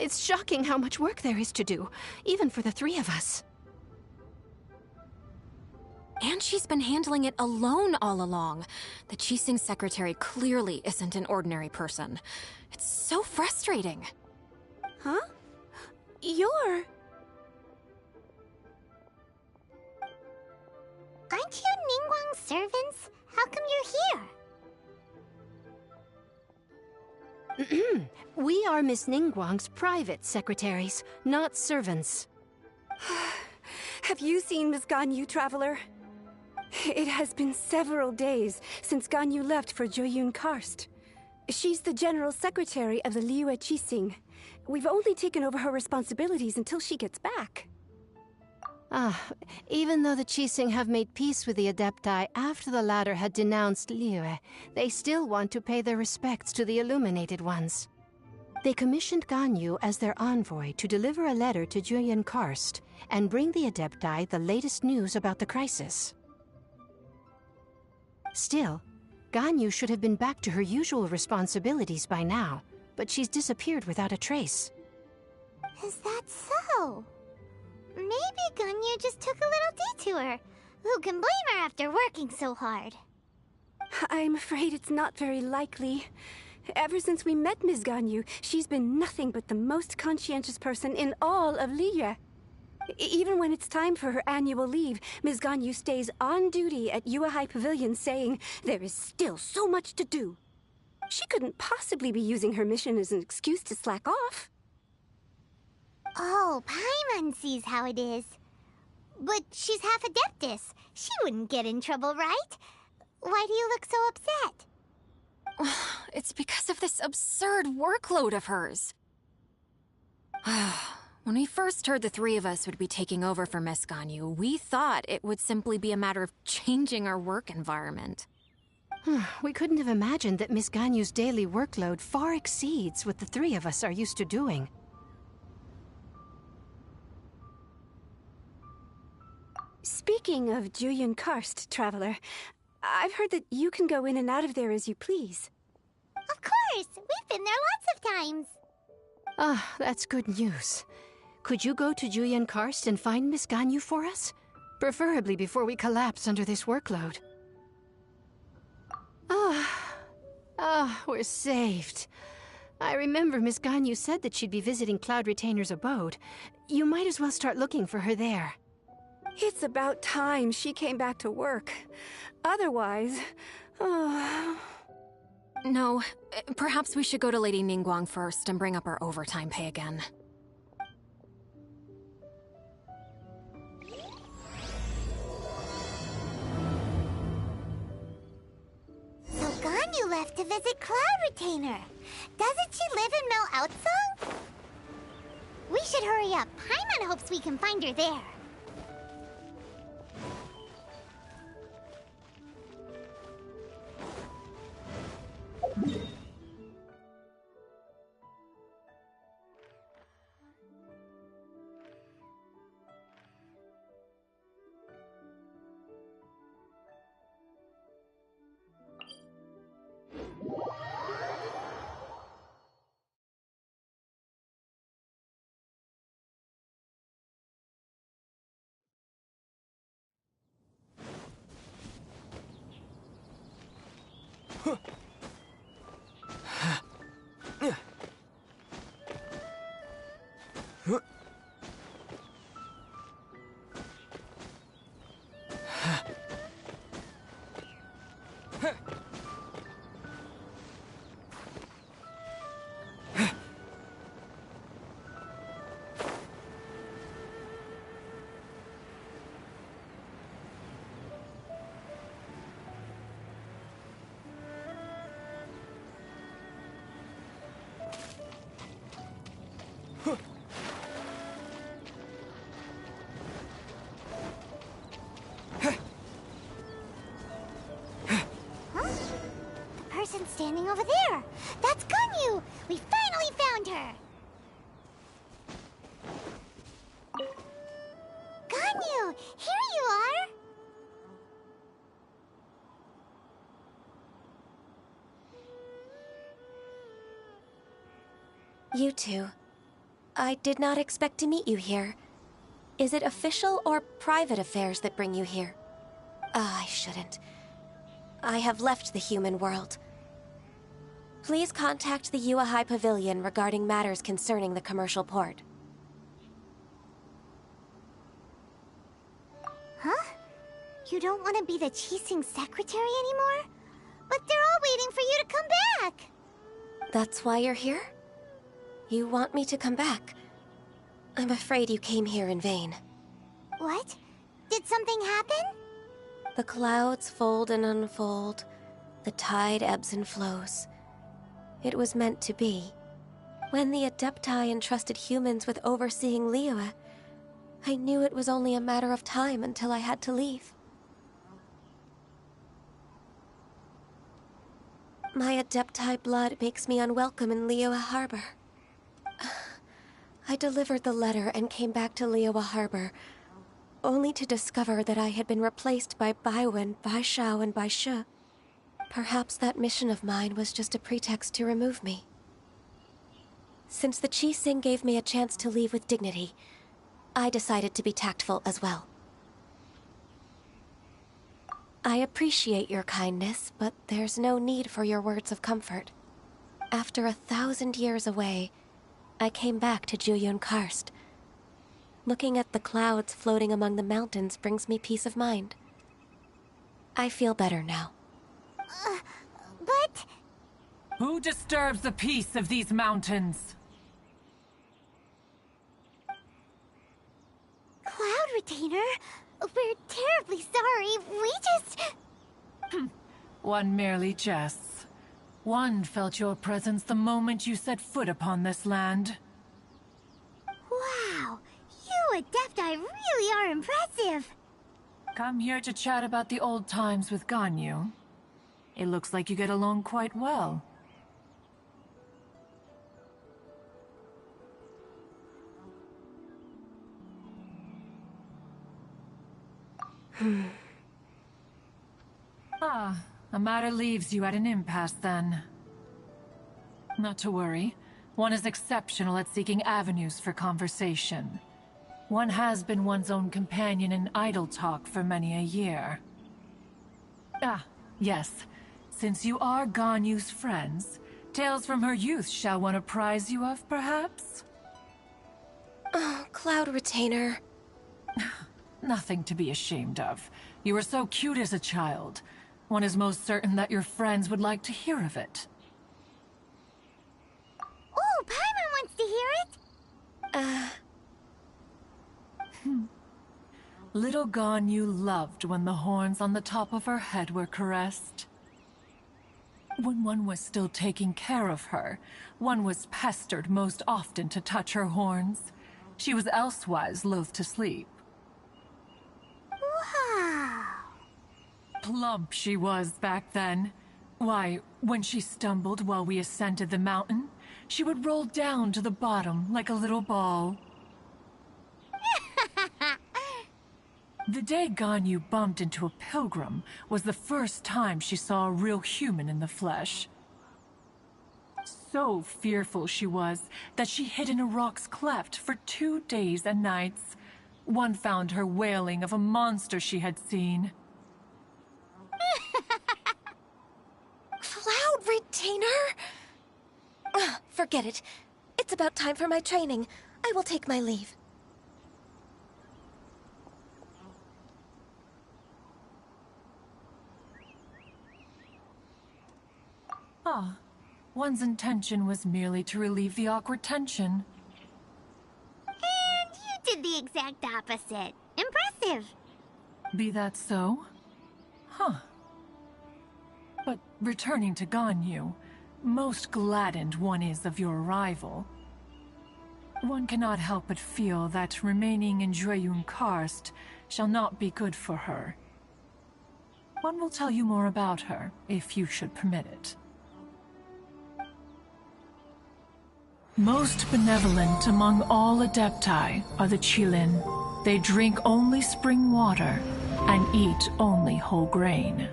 It's shocking how much work there is to do, even for the three of us. And she's been handling it alone all along. The Qixing secretary clearly isn't an ordinary person. It's so frustrating. Huh? You're... Aren't you Ningguang's servants? How come you're here? We are Miss Ningguang's private secretaries, not servants. Have you seen Miss Ganyu, Traveler? It has been several days since Ganyu left for Joyun Karst. She's the general secretary of the Liyue Qixing. We've only taken over her responsibilities until she gets back. Even though the Qixing have made peace with the Adepti after the latter had denounced Liyue, they still want to pay their respects to the Illuminated Ones. They commissioned Ganyu as their envoy to deliver a letter to Joyun Karst and bring the Adepti the latest news about the crisis. Still, Ganyu should have been back to her usual responsibilities by now, but she's disappeared without a trace. Is that so? Maybe Ganyu just took a little detour. Who can blame her after working so hard? I'm afraid it's not very likely. Ever since we met Ms. Ganyu, she's been nothing but the most conscientious person in all of Liyue. Even when it's time for her annual leave, Ms. Ganyu stays on duty at Yuehai Pavilion saying there is still so much to do. She couldn't possibly be using her mission as an excuse to slack off. Oh, Paimon sees how it is. But she's half Adeptus. She wouldn't get in trouble, right? Why do you look so upset? It's because of this absurd workload of hers. When we first heard the three of us would be taking over for Miss Ganyu, we thought it would simply be a matter of changing our work environment. We couldn't have imagined that Miss Ganyu's daily workload far exceeds what the three of us are used to doing. Speaking of Joyun Karst, Traveler, I've heard that you can go in and out of there as you please. Of course! We've been there lots of times! That's good news. Could you go to Joyun Karst and find Miss Ganyu for us? Preferably before we collapse under this workload. We're saved. I remember Miss Ganyu said that she'd be visiting Cloud Retainer's abode. You might as well start looking for her there. It's about time she came back to work. Otherwise... No, perhaps we should go to Lady Ningguang first and bring up our overtime pay again. So Ganyu left to visit Cloud Retainer. Doesn't she live in Mel Outsong? We should hurry up. Paimon hopes we can find her there. Standing over there! That's Ganyu! We finally found her! Ganyu! Here you are! You two. I did not expect to meet you here. Is it official or private affairs that bring you here? I shouldn't. I have left the human world. Please contact the Yua High Pavilion regarding matters concerning the commercial port. Huh? You don't want to be the Qixing secretary anymore? But they're all waiting for you to come back! That's why you're here? You want me to come back? I'm afraid you came here in vain. What? Did something happen? The clouds fold and unfold. The tide ebbs and flows. It was meant to be. When the Adepti entrusted humans with overseeing Liyue, I knew it was only a matter of time until I had to leave. My Adepti blood makes me unwelcome in Liyue Harbor. I delivered the letter and came back to Liyue Harbor, only to discover that I had been replaced by Baiwen, Baishao, and Baishe. Perhaps that mission of mine was just a pretext to remove me. Since the Qixing gave me a chance to leave with dignity, I decided to be tactful as well. I appreciate your kindness, but there's no need for your words of comfort. After 1,000 years away, I came back to Juyun Karst. Looking at the clouds floating among the mountains brings me peace of mind. I feel better now. But... Who disturbs the peace of these mountains? Cloud Retainer? We're terribly sorry. We just... One merely jests. One felt your presence the moment you set foot upon this land. Wow! You Adepti really are impressive! Come here to chat about the old times with Ganyu. It looks like you get along quite well. A matter leaves you at an impasse then. Not to worry. One is exceptional at seeking avenues for conversation. One has been one's own companion in idle talk for many a year. Yes. Since you are Ganyu's friends, tales from her youth shall one apprise you of, perhaps? Oh, Cloud Retainer. Nothing to be ashamed of. You were so cute as a child. One is most certain that your friends would like to hear of it. Oh, Paimon wants to hear it! Little Ganyu loved when the horns on the top of her head were caressed. When one was still taking care of her, one was pestered most often to touch her horns. She was elsewise loath to sleep. Wow! Plump she was back then. Why, when she stumbled while we ascended the mountain, she would roll down to the bottom like a little ball. The day Ganyu bumped into a pilgrim was the first time she saw a real human in the flesh. So fearful she was that she hid in a rock's cleft for 2 days and nights. One found her wailing of a monster she had seen. Cloud Retainer? Forget it. It's about time for my training. I will take my leave. One's intention was merely to relieve the awkward tension. And you did the exact opposite. Impressive! Be that so? But returning to Ganyu, most gladdened one is of your arrival. One cannot help but feel that remaining in Juyun Karst shall not be good for her. One will tell you more about her, if you should permit it. Most benevolent among all Adepti are the Qilin. They drink only spring water and eat only whole grain.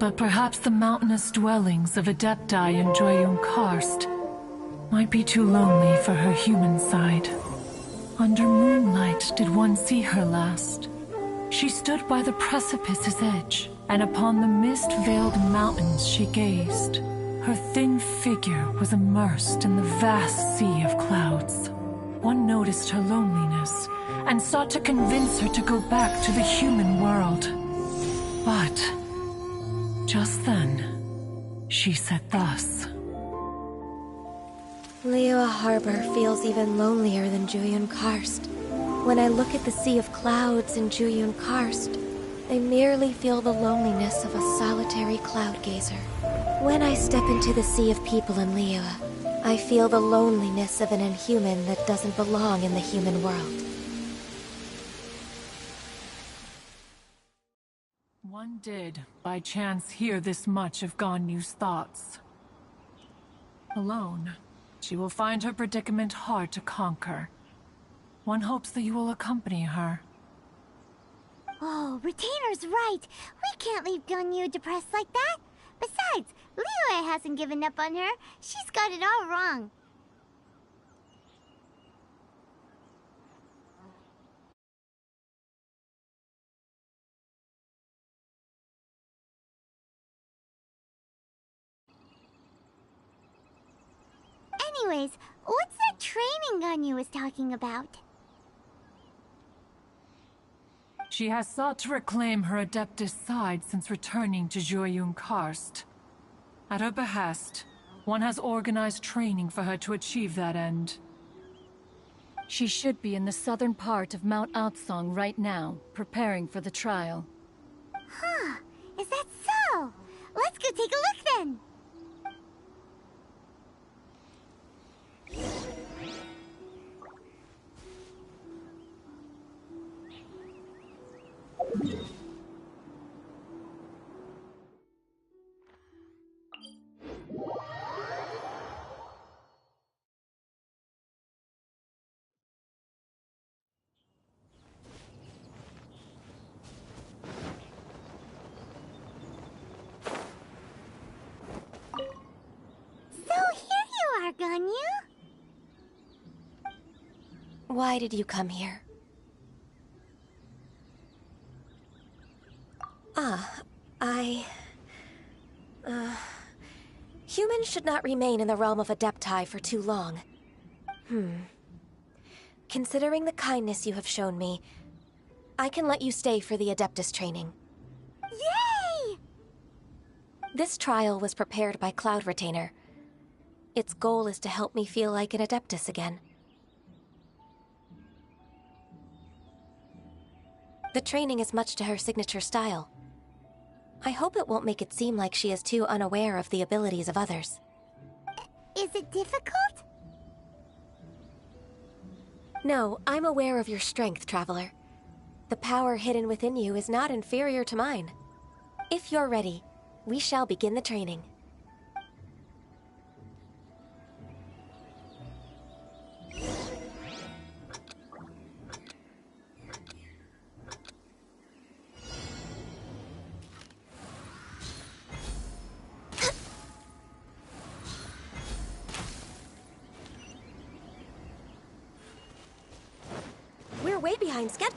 But perhaps the mountainous dwellings of Adepti in Juyun Karst Might be too lonely for her human side. Under moonlight did one see her last. She stood by the precipice's edge, and upon the mist-veiled mountains she gazed. Her thin figure was immersed in the vast sea of clouds. One noticed her loneliness, and sought to convince her to go back to the human world. But, just then, she said thus. Liyue Harbor feels even lonelier than Jueyun Karst. When I look at the sea of clouds in Jueyun Karst, I merely feel the loneliness of a solitary cloud gazer. When I step into the sea of people in Liyue, I feel the loneliness of an inhuman that doesn't belong in the human world. One did, by chance, hear this much of Ganyu's thoughts. Alone, she will find her predicament hard to conquer. One hopes that you will accompany her. Oh, Retainer's right. We can't leave Ganyu depressed like that. Besides, Liyue hasn't given up on her. She's got it all wrong. Anyways, what's that training Ganyu was talking about? She has sought to reclaim her Adeptus side since returning to Jueyun Karst. At her behest, one has organized training for her to achieve that end. She should be in the southern part of Mount Aotsong right now, preparing for the trial. Huh, is that so? Let's go take a look then! Ganyu? Why did you come here? Humans should not remain in the realm of Adepti for too long. Considering the kindness you have shown me, I can let you stay for the Adeptus training. Yay! This trial was prepared by Cloud Retainer. Its goal is to help me feel like an Adeptus again. The training is much to her signature style. I hope it won't make it seem like she is too unaware of the abilities of others. Is it difficult? No, I'm aware of your strength, Traveler. The power hidden within you is not inferior to mine. If you're ready, we shall begin the training. We're way behind schedule.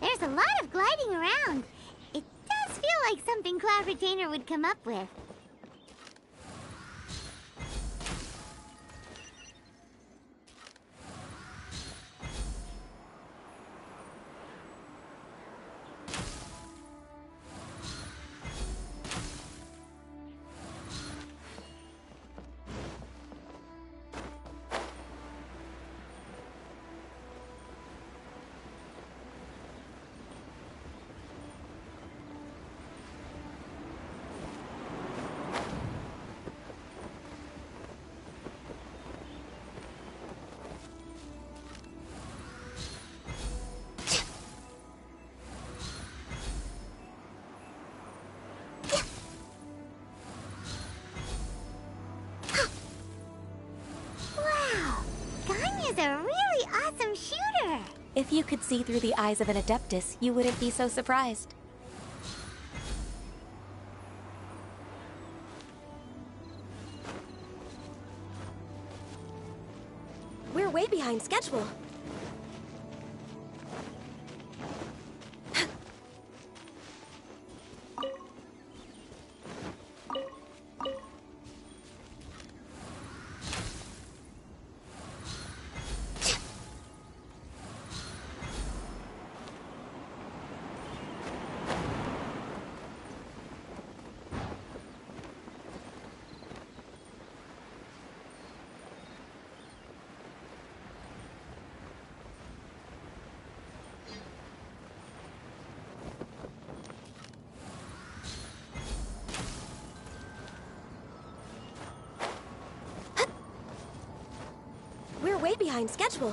There's a lot of gliding around. It does feel like something Cloud Retainer would come up with. is a really awesome shooter. If you could see through the eyes of an Adeptus, you wouldn't be so surprised. We're way behind schedule. We're way behind schedule.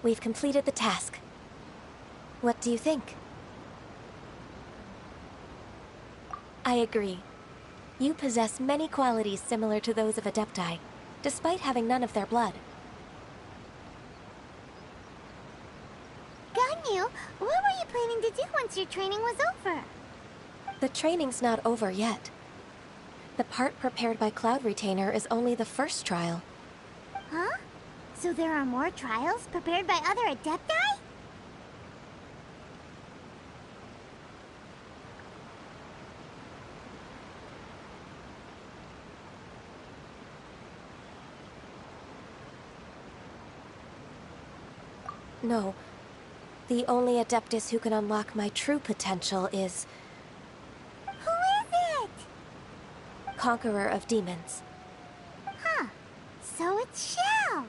We've completed the task. What do you think? I agree. You possess many qualities similar to those of Adepti, despite having none of their blood. Ganyu, what were you planning to do once your training was over? The training's not over yet. The part prepared by Cloud Retainer is only the first trial. Huh? So there are more trials prepared by other Adepti? No. The only Adeptus who can unlock my true potential is... Who is it? Conqueror of Demons. Huh. So it's Shell.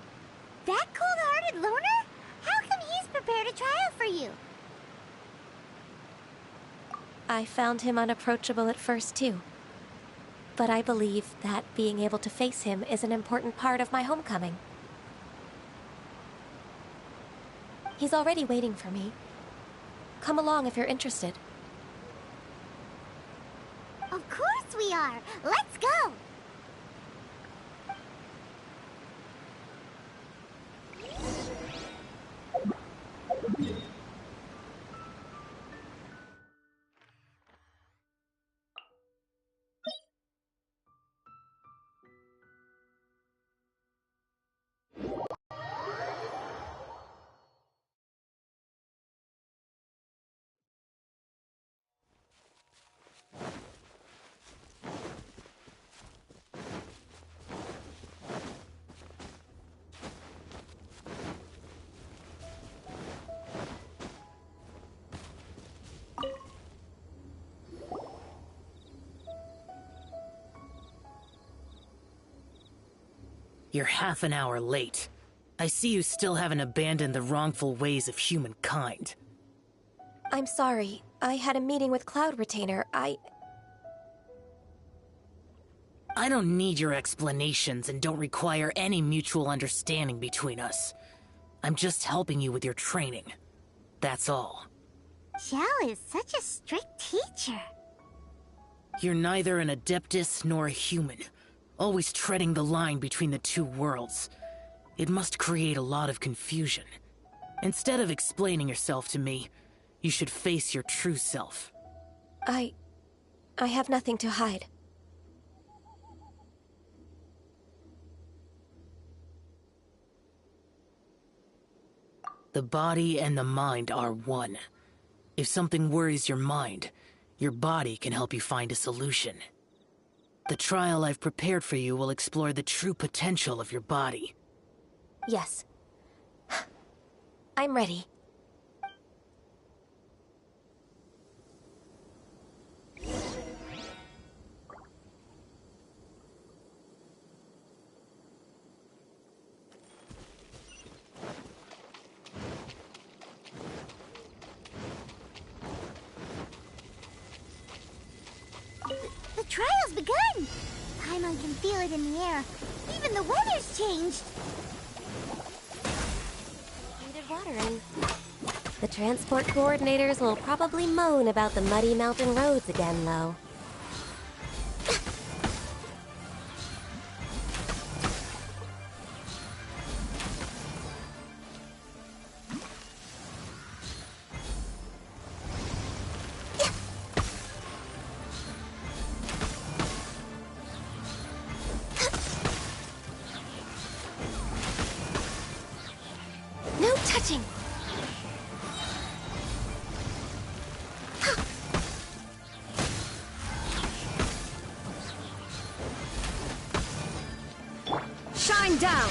That cold-hearted loner? How come he's prepared a trial for you? I found him unapproachable at first, too. But I believe that being able to face him is an important part of my homecoming. He's already waiting for me. Come along if you're interested. Of course we are. Let's go. You're half an hour late. I see you still haven't abandoned the wrongful ways of humankind. I'm sorry. I had a meeting with Cloud Retainer. I don't need your explanations and don't require any mutual understanding between us. I'm just helping you with your training. That's all. Shell is such a strict teacher. You're neither an Adeptus nor a human, always treading the line between the two worlds. It must create a lot of confusion. Instead of explaining yourself to me, you should face your true self. I have nothing to hide. The body and the mind are one. If something worries your mind, your body can help you find a solution. The trial I've prepared for you will explore the true potential of your body. Yes. I'm ready. The trial's begun! Paimon can feel it in the air. Even the weather's changed. Needed watering. The transport coordinators will probably moan about the muddy mountain roads again, though. No touching! Shine down!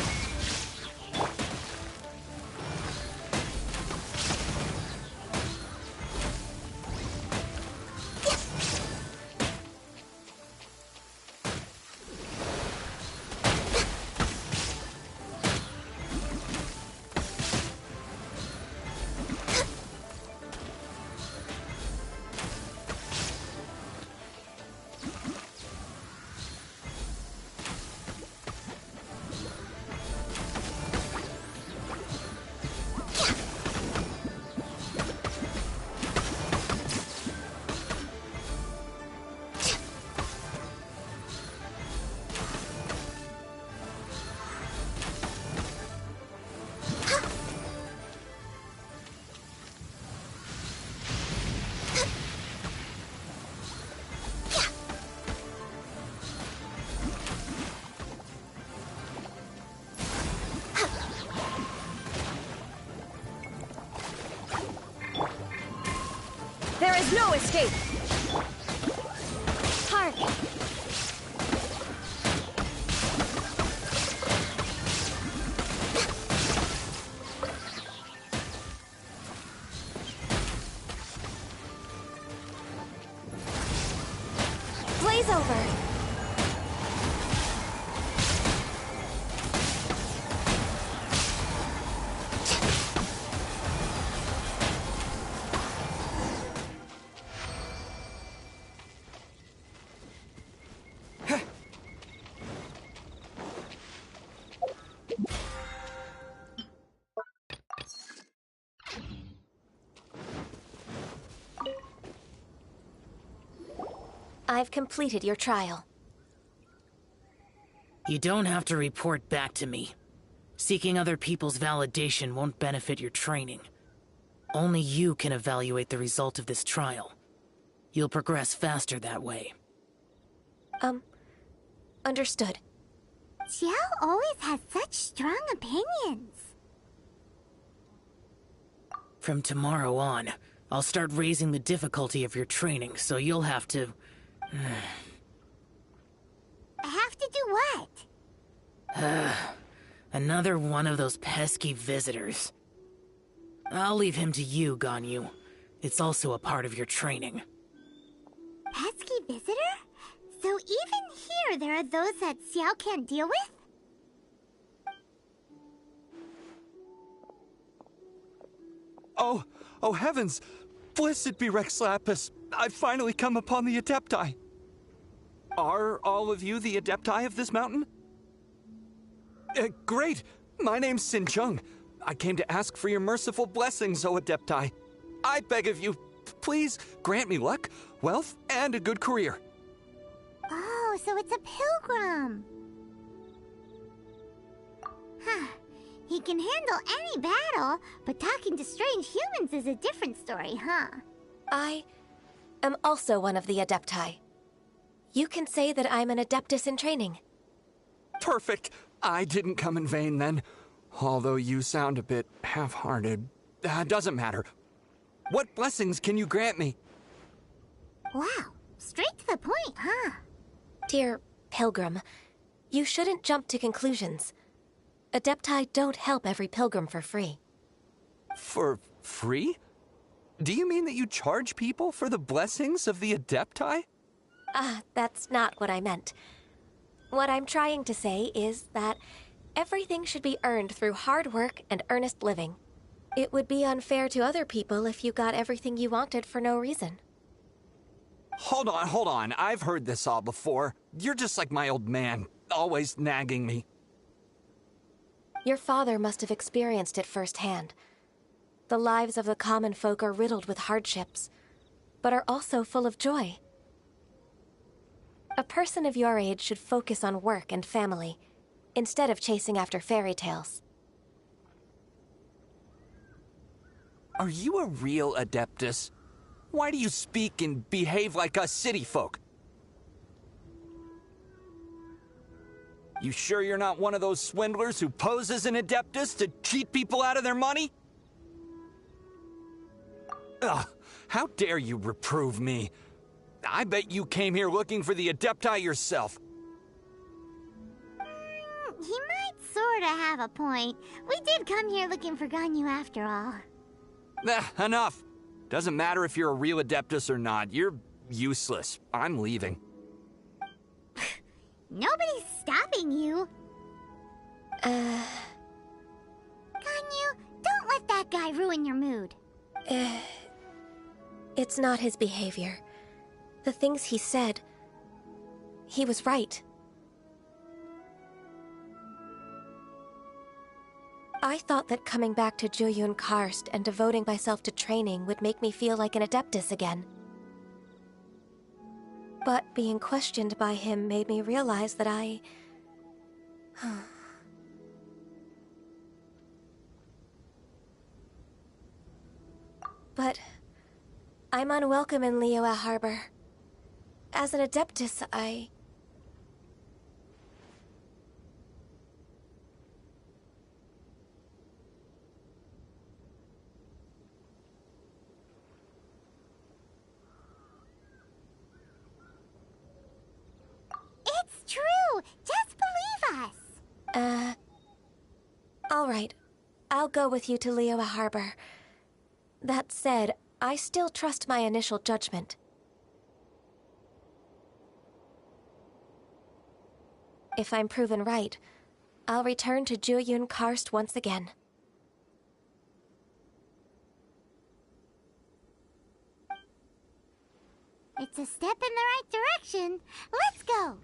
There is no escape! Hark! Blaze over! I've completed your trial. You don't have to report back to me. Seeking other people's validation won't benefit your training. Only you can evaluate the result of this trial. You'll progress faster that way. Understood. Xiao always has such strong opinions. From tomorrow on, I'll start raising the difficulty of your training, so you'll have to... Have to do what? Another one of those pesky visitors. I'll leave him to you, Ganyu. It's also a part of your training. Pesky visitor? So even here there are those that Xiao can't deal with? Oh heavens! Blessed be Rex Lapis! I've finally come upon the Adepti! Are all of you the Adepti of this mountain? Great! My name's Sin Chung. I came to ask for your merciful blessings, O Adepti. I beg of you, please grant me luck, wealth, and a good career. Oh, so it's a pilgrim. Huh. He can handle any battle, but talking to strange humans is a different story, huh? I am also one of the Adepti. You can say that I'm an Adeptus in training. Perfect! I didn't come in vain then. Although you sound a bit half-hearted. Doesn't matter. What blessings can you grant me? Wow, straight to the point, huh? Dear Pilgrim, you shouldn't jump to conclusions. Adepti don't help every pilgrim for free. For free? Do you mean that you charge people for the blessings of the Adepti? That's not what I meant. What I'm trying to say is that everything should be earned through hard work and earnest living. It would be unfair to other people if you got everything you wanted for no reason. Hold on. I've heard this all before. You're just like my old man, always nagging me. Your father must have experienced it firsthand. The lives of the common folk are riddled with hardships, but are also full of joy. A person of your age should focus on work and family, instead of chasing after fairy tales. Are you a real Adeptus? Why do you speak and behave like us city folk? You sure you're not one of those swindlers who pose as an Adeptus to cheat people out of their money? Ugh, how dare you reprove me? I bet you came here looking for the Adepti yourself. He might sorta have a point. We did come here looking for Ganyu after all. Enough. Doesn't matter if you're a real Adeptus or not. You're useless. I'm leaving. Nobody's stopping you. Ganyu, don't let that guy ruin your mood. It's not his behavior. The things he said, he was right. I thought that coming back to Jueyun Karst and devoting myself to training would make me feel like an Adeptus again. But being questioned by him made me realize that I... But I'm unwelcome in Liyue Harbor. As an Adeptus, It's true! Just believe us! All right. I'll go with you to Liyue Harbor. That said, I still trust my initial judgment. If I'm proven right, I'll return to Jueyun Karst once again. It's a step in the right direction. Let's go!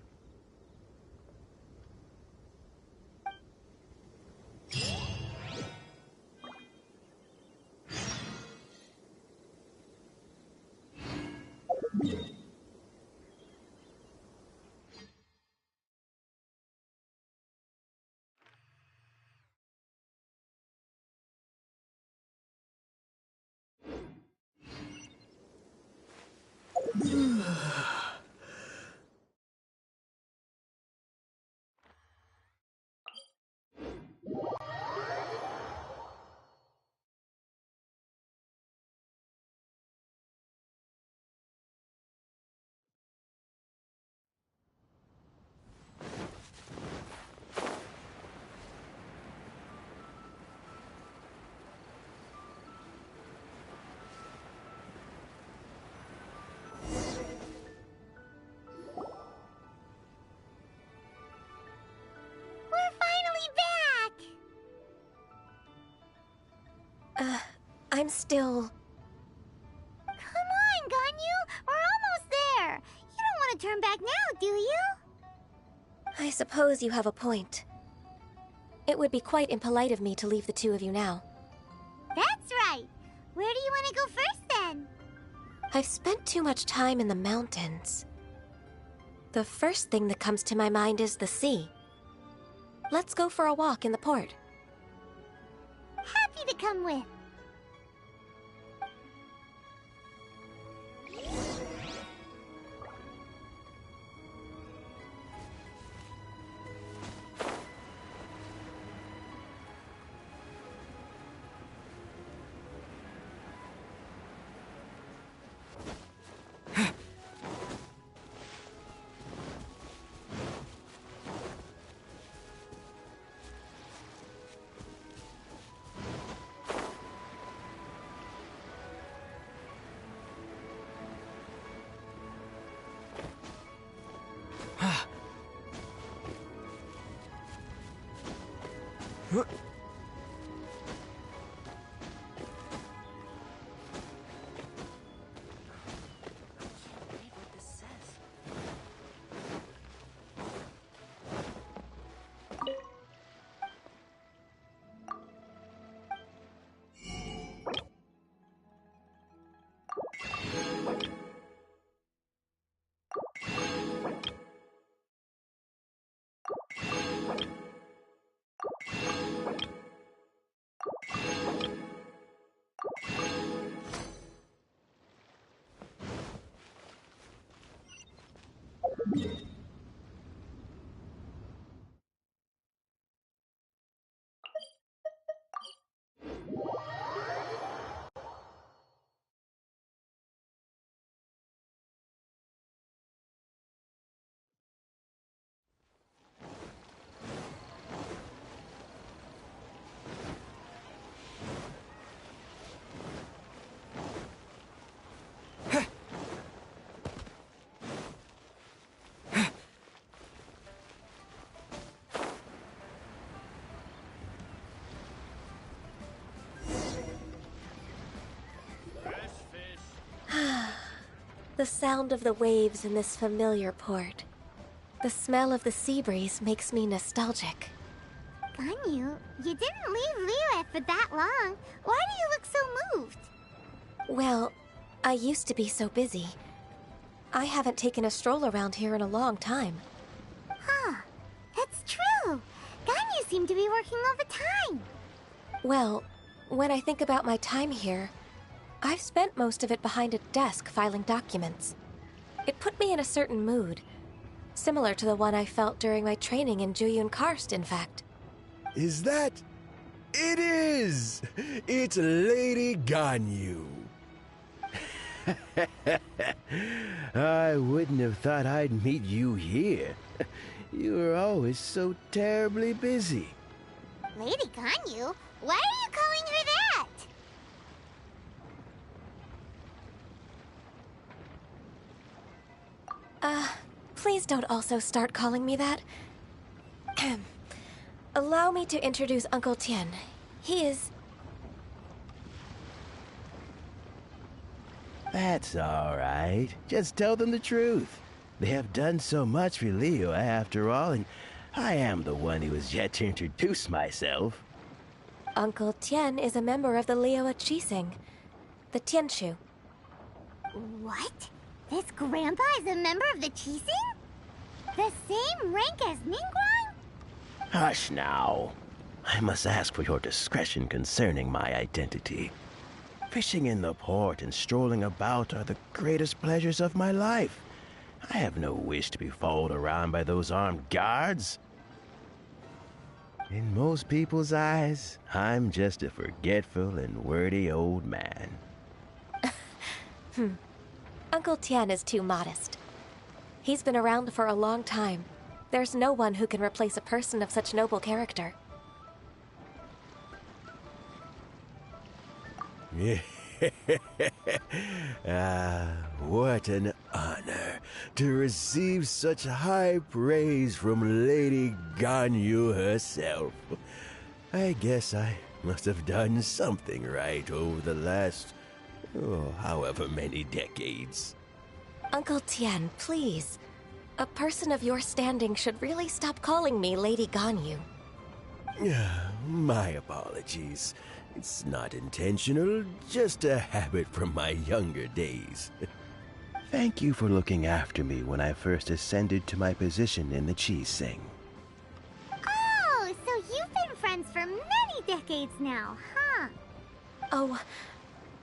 I'm still... Come on, Ganyu! We're almost there! You don't want to turn back now, do you? I suppose you have a point. It would be quite impolite of me to leave the two of you now. That's right! Where do you want to go first, then? I've spent too much time in the mountains. The first thing that comes to my mind is the sea. Let's go for a walk in the port. Happy to come with. The sound of the waves in this familiar port. The smell of the sea breeze makes me nostalgic. Ganyu, you didn't leave Liyue for that long. Why do you look so moved? Well, I used to be so busy. I haven't taken a stroll around here in a long time. Huh. That's true. Ganyu seemed to be working all the time. Well, when I think about my time here, I've spent most of it behind a desk filing documents. It put me in a certain mood, similar to the one I felt during my training in Juyun Karst, in fact. Is that... It is! It's Lady Ganyu. I wouldn't have thought I'd meet you here. You were always so terribly busy. Lady Ganyu? Why are you calling her that? Please don't also start calling me that. Allow me to introduce Uncle Tian. He is... That's all right. Just tell them the truth. They have done so much for Liyue after all, and I am the one who has yet to introduce myself. Uncle Tian is a member of the Liyue Qixing, the Tianshu. What? This grandpa is a member of the Qixing? The same rank as Ningguang? Hush now. I must ask for your discretion concerning my identity. Fishing in the port and strolling about are the greatest pleasures of my life. I have no wish to be followed around by those armed guards. In most people's eyes, I'm just a forgetful and wordy old man. Uncle Tian is too modest. He's been around for a long time. There's no one who can replace a person of such noble character. What an honor to receive such high praise from Lady Ganyu herself. I guess I must have done something right over the last, however many decades. Uncle Tian, please. A person of your standing should really stop calling me Lady Ganyu. My apologies. It's not intentional, just a habit from my younger days. Thank you for looking after me when I first ascended to my position in the Qixing. Oh, so you've been friends for many decades now, huh? Oh,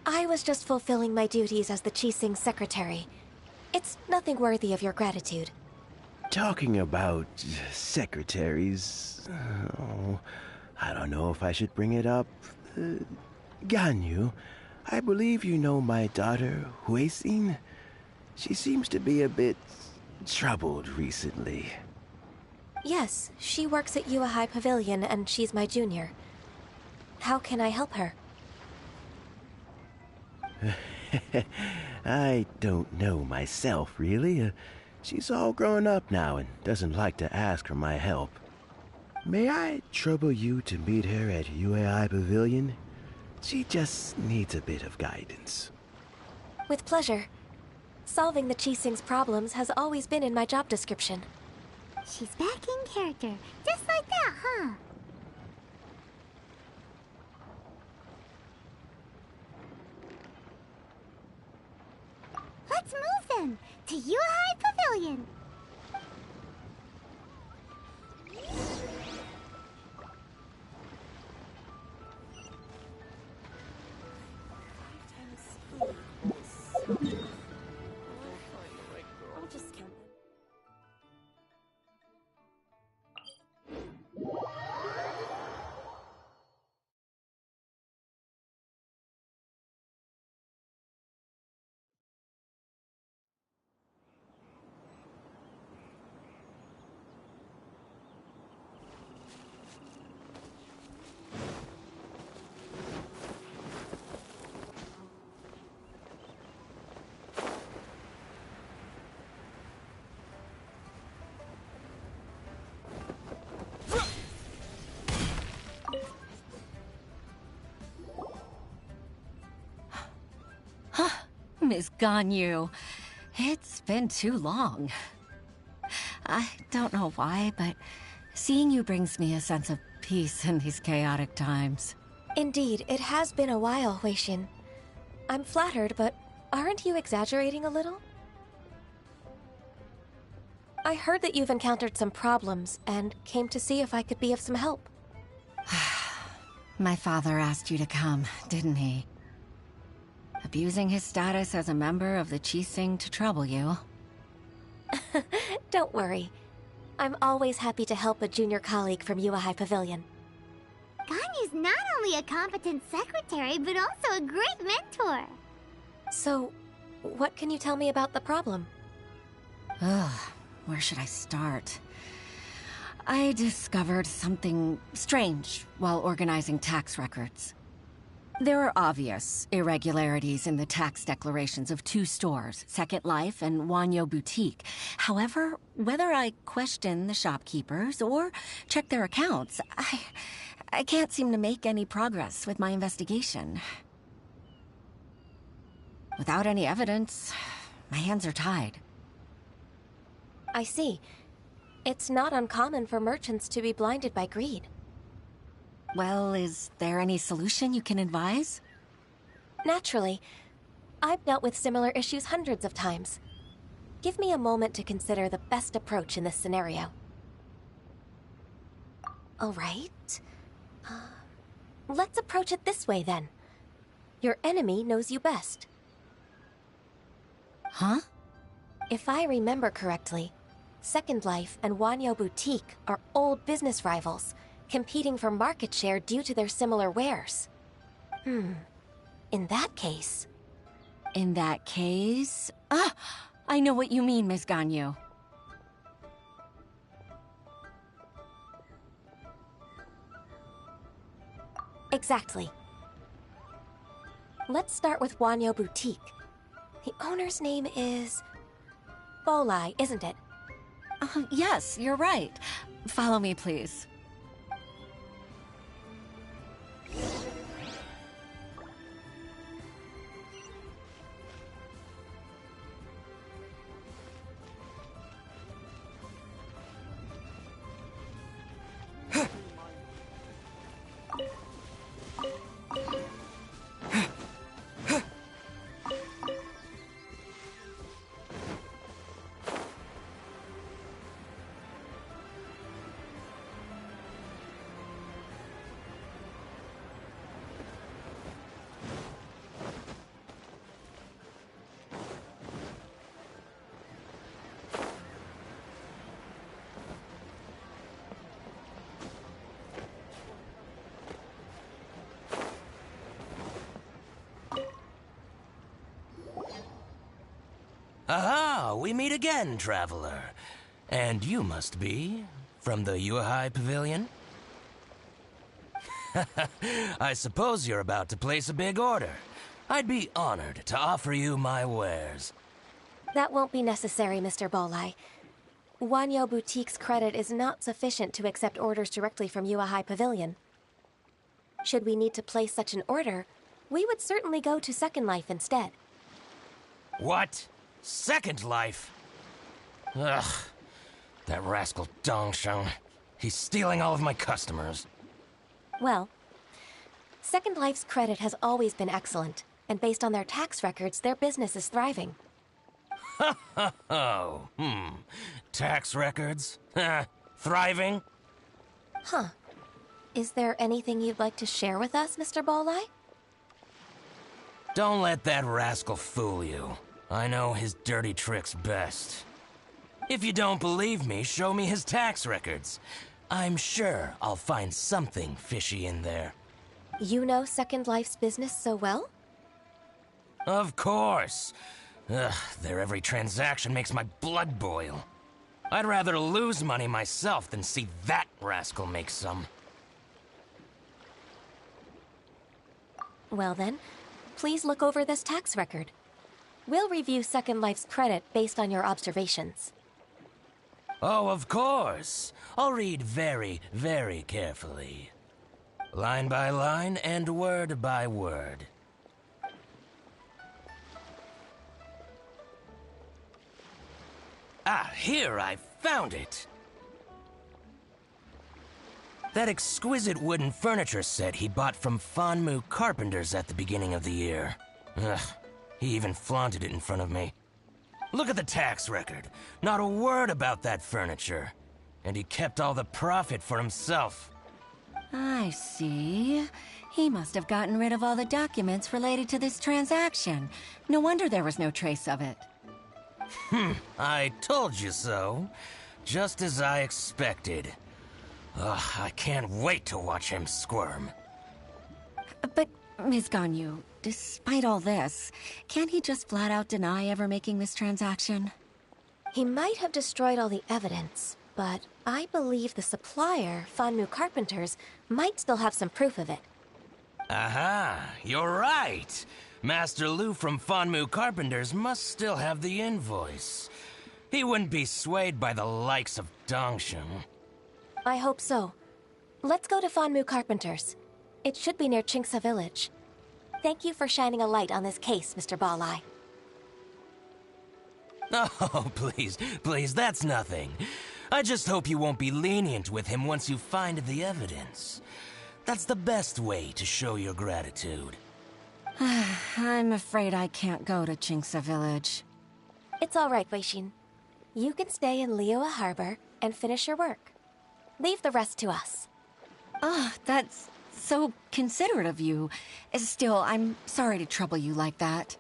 I was just fulfilling my duties as the Qixing secretary. It's nothing worthy of your gratitude. Talking about secretaries... I don't know if I should bring it up. Ganyu, I believe you know my daughter, Huixin. She seems to be a bit troubled recently. Yes, she works at Yua High Pavilion and she's my junior. How can I help her? I don't know myself, really. She's all grown up now and doesn't like to ask for my help. May I trouble you to meet her at UAI Pavilion? She just needs a bit of guidance. With pleasure. Solving the Qixing's problems has always been in my job description. She's back in character, just like that, huh? Let's move then, to Yuhai Pavilion. Miss Ganyu. It's been too long. I don't know why, but seeing you brings me a sense of peace in these chaotic times. Indeed, it has been a while, Huixin. I'm flattered, but aren't you exaggerating a little? I heard that you've encountered some problems and came to see if I could be of some help. My father asked you to come, didn't he? Abusing his status as a member of the Qixing to trouble you. Don't worry. I'm always happy to help a junior colleague from Yuehai Pavilion. Ganyu's not only a competent secretary, but also a great mentor. So, what can you tell me about the problem? Ugh, where should I start? I discovered something strange while organizing tax records. There are obvious irregularities in the tax declarations of two stores, Second Life and Wanyo Boutique. However, whether I question the shopkeepers or check their accounts, I can't seem to make any progress with my investigation. Without any evidence, my hands are tied. I see. It's not uncommon for merchants to be blinded by greed. Well, is there any solution you can advise? Naturally. I've dealt with similar issues hundreds of times. Give me a moment to consider the best approach in this scenario. All right. Let's approach it this way, then. Your enemy knows you best. Huh? If I remember correctly, Second Life and Wanyo Boutique are old business rivals, competing for market share due to their similar wares. In that case... In that case... Ah! I know what you mean, Miss Ganyu. Exactly. Let's start with Wanyo Boutique. The owner's name is... Bolai, isn't it? Yes, you're right. Follow me, please. Aha! We meet again, traveler. And you must be from the Yuehai Pavilion? I suppose you're about to place a big order. I'd be honored to offer you my wares. That won't be necessary, Mr. Bolai. Wanyo Boutique's credit is not sufficient to accept orders directly from Yuehai Pavilion. Should we need to place such an order, we would certainly go to Second Life instead. What? Second Life? Ugh. That rascal Dongsheng. He's stealing all of my customers. Well, Second Life's credit has always been excellent, and based on their tax records, their business is thriving. Oh, Tax records? Thriving? Huh. Is there anything you'd like to share with us, Mr. Bolai? Don't let that rascal fool you. I know his dirty tricks best. If you don't believe me, show me his tax records. I'm sure I'll find something fishy in there. You know Second Life's business so well? Of course. Ugh, their every transaction makes my blood boil. I'd rather lose money myself than see that rascal make some. Well then, please look over this tax record. We'll review Second Life's credit based on your observations. Oh, of course. I'll read very, very carefully. Line by line and word by word. Ah, here, I found it. That exquisite wooden furniture set he bought from Fanmu Carpenters at the beginning of the year. Ugh, he even flaunted it in front of me. Look at the tax record. Not a word about that furniture. And he kept all the profit for himself. I see. He must have gotten rid of all the documents related to this transaction. No wonder there was no trace of it. I told you so. Just as I expected. Ugh, I can't wait to watch him squirm. But, Ms. Ganyu, despite all this, can't he just flat out deny ever making this transaction? He might have destroyed all the evidence, but I believe the supplier, Fanmu Carpenters, might still have some proof of it. Aha, you're right. Master Lu from Fanmu Carpenters must still have the invoice. He wouldn't be swayed by the likes of Dongsheng. I hope so. Let's go to Fanmu Carpenters. It should be near Qingce Village. Thank you for shining a light on this case, Mr. Balai. Oh, please, that's nothing. I just hope you won't be lenient with him once you find the evidence. That's the best way to show your gratitude. I'm afraid I can't go to Qingce Village. It's all right, Weixin. You can stay in Liyue Harbor and finish your work. Leave the rest to us. Oh, that's so considerate of you. Still, I'm sorry to trouble you like that.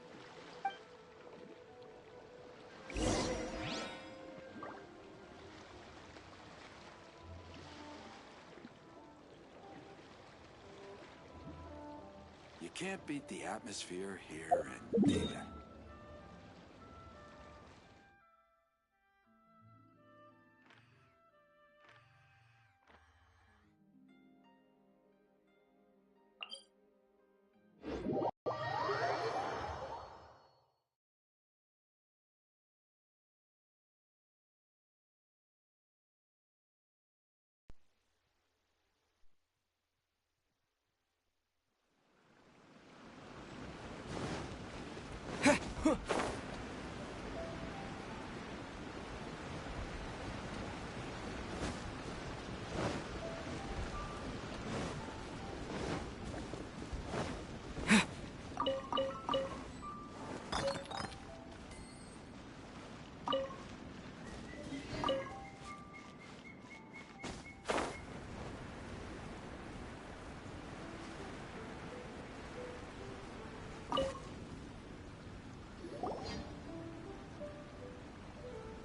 You can't beat the atmosphere here in Data.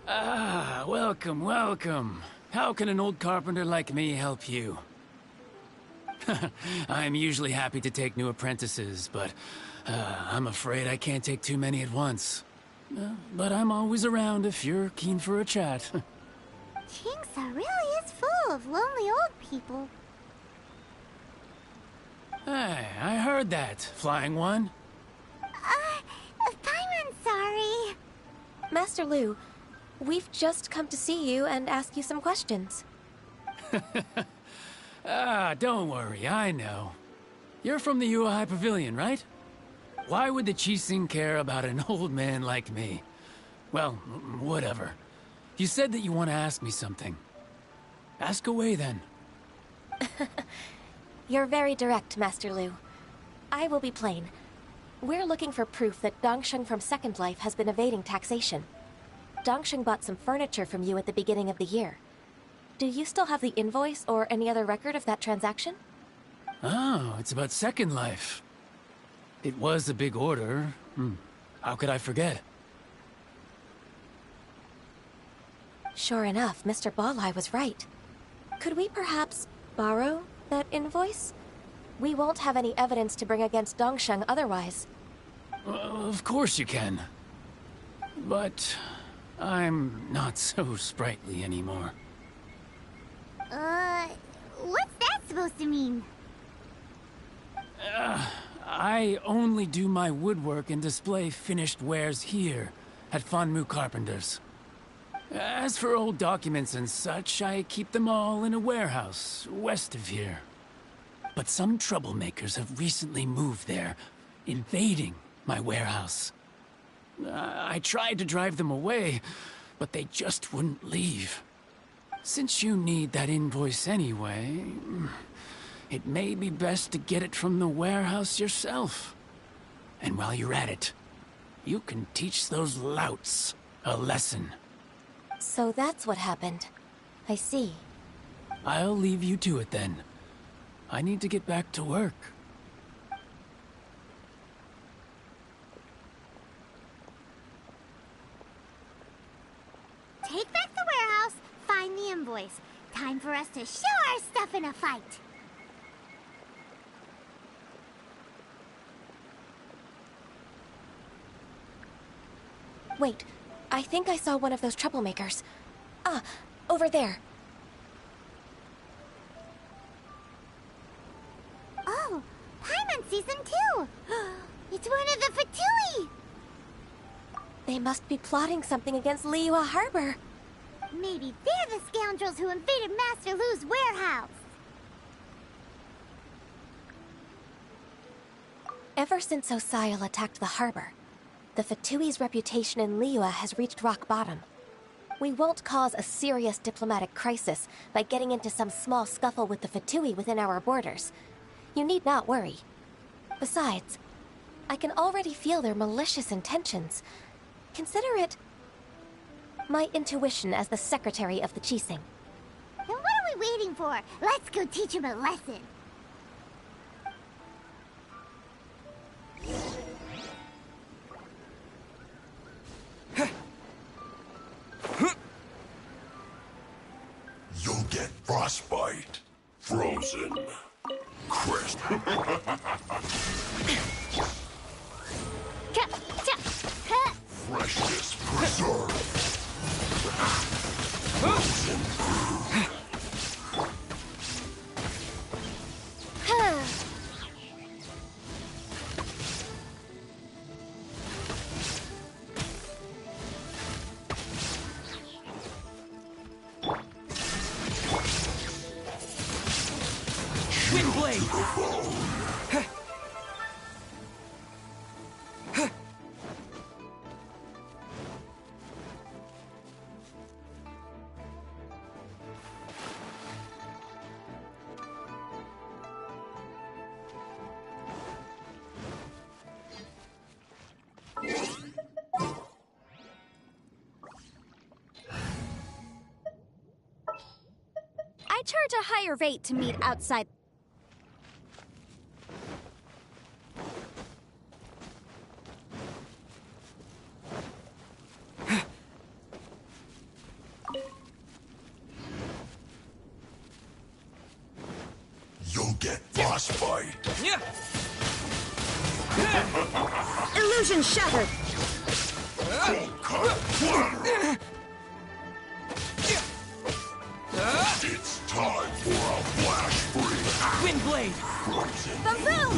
Ah, welcome, welcome. How can an old carpenter like me help you? I'm usually happy to take new apprentices, but I'm afraid I can't take too many at once. But I'm always around if you're keen for a chat. Qingce really is full of lonely old people. Hey, I heard that, Flying One. Paimon's sorry. Master Lu, we've just come to see you and ask you some questions. Don't worry, I know. You're from the Yuehai Pavilion, right? Why would the Qixing care about an old man like me? Well, whatever. You said that you want to ask me something. Ask away, then. You're very direct, Master Lu. I will be plain. We're looking for proof that Dongsheng from Second Life has been evading taxation. Dongsheng bought some furniture from you at the beginning of the year. Do you still have the invoice or any other record of that transaction? Oh, it's about Second Life. It was a big order. How could I forget? Sure enough, Mr. Balai was right. Could we perhaps borrow that invoice? We won't have any evidence to bring against Dongsheng otherwise. Of course you can. But I'm not so sprightly anymore. What's that supposed to mean? I only do my woodwork and display finished wares here at Fanmu Carpenters. As for old documents and such, I keep them all in a warehouse west of here. But some troublemakers have recently moved there, invading my warehouse. I tried to drive them away, but they just wouldn't leave. Since you need that invoice anyway, it may be best to get it from the warehouse yourself. And while you're at it, you can teach those louts a lesson. So that's what happened. I see. I'll leave you to it then. I need to get back to work. Take back the warehouse, find the invoice. Time for us to show our stuff in a fight. Wait, I think I saw one of those troublemakers. Ah, over there. Oh, Paimon sees them too. It's one of the Fatui. They must be plotting something against Liyue Harbor. Maybe they're the scoundrels who invaded Master Lu's warehouse. Ever since Osial attacked the harbor, the Fatui's reputation in Liyue has reached rock bottom. We won't cause a serious diplomatic crisis by getting into some small scuffle with the Fatui within our borders. You need not worry. Besides, I can already feel their malicious intentions. Consider it my intuition as the secretary of the Qixing. Then what are we waiting for? Let's go teach him a lesson. You'll get frostbite. Frozen. Crisp. Freshness preserved. Frozen. Windblade! I charge a higher rate to meet outside. You'll get frostbite. Illusion shattered! It's time for a flash freeze. Windblade! Boom!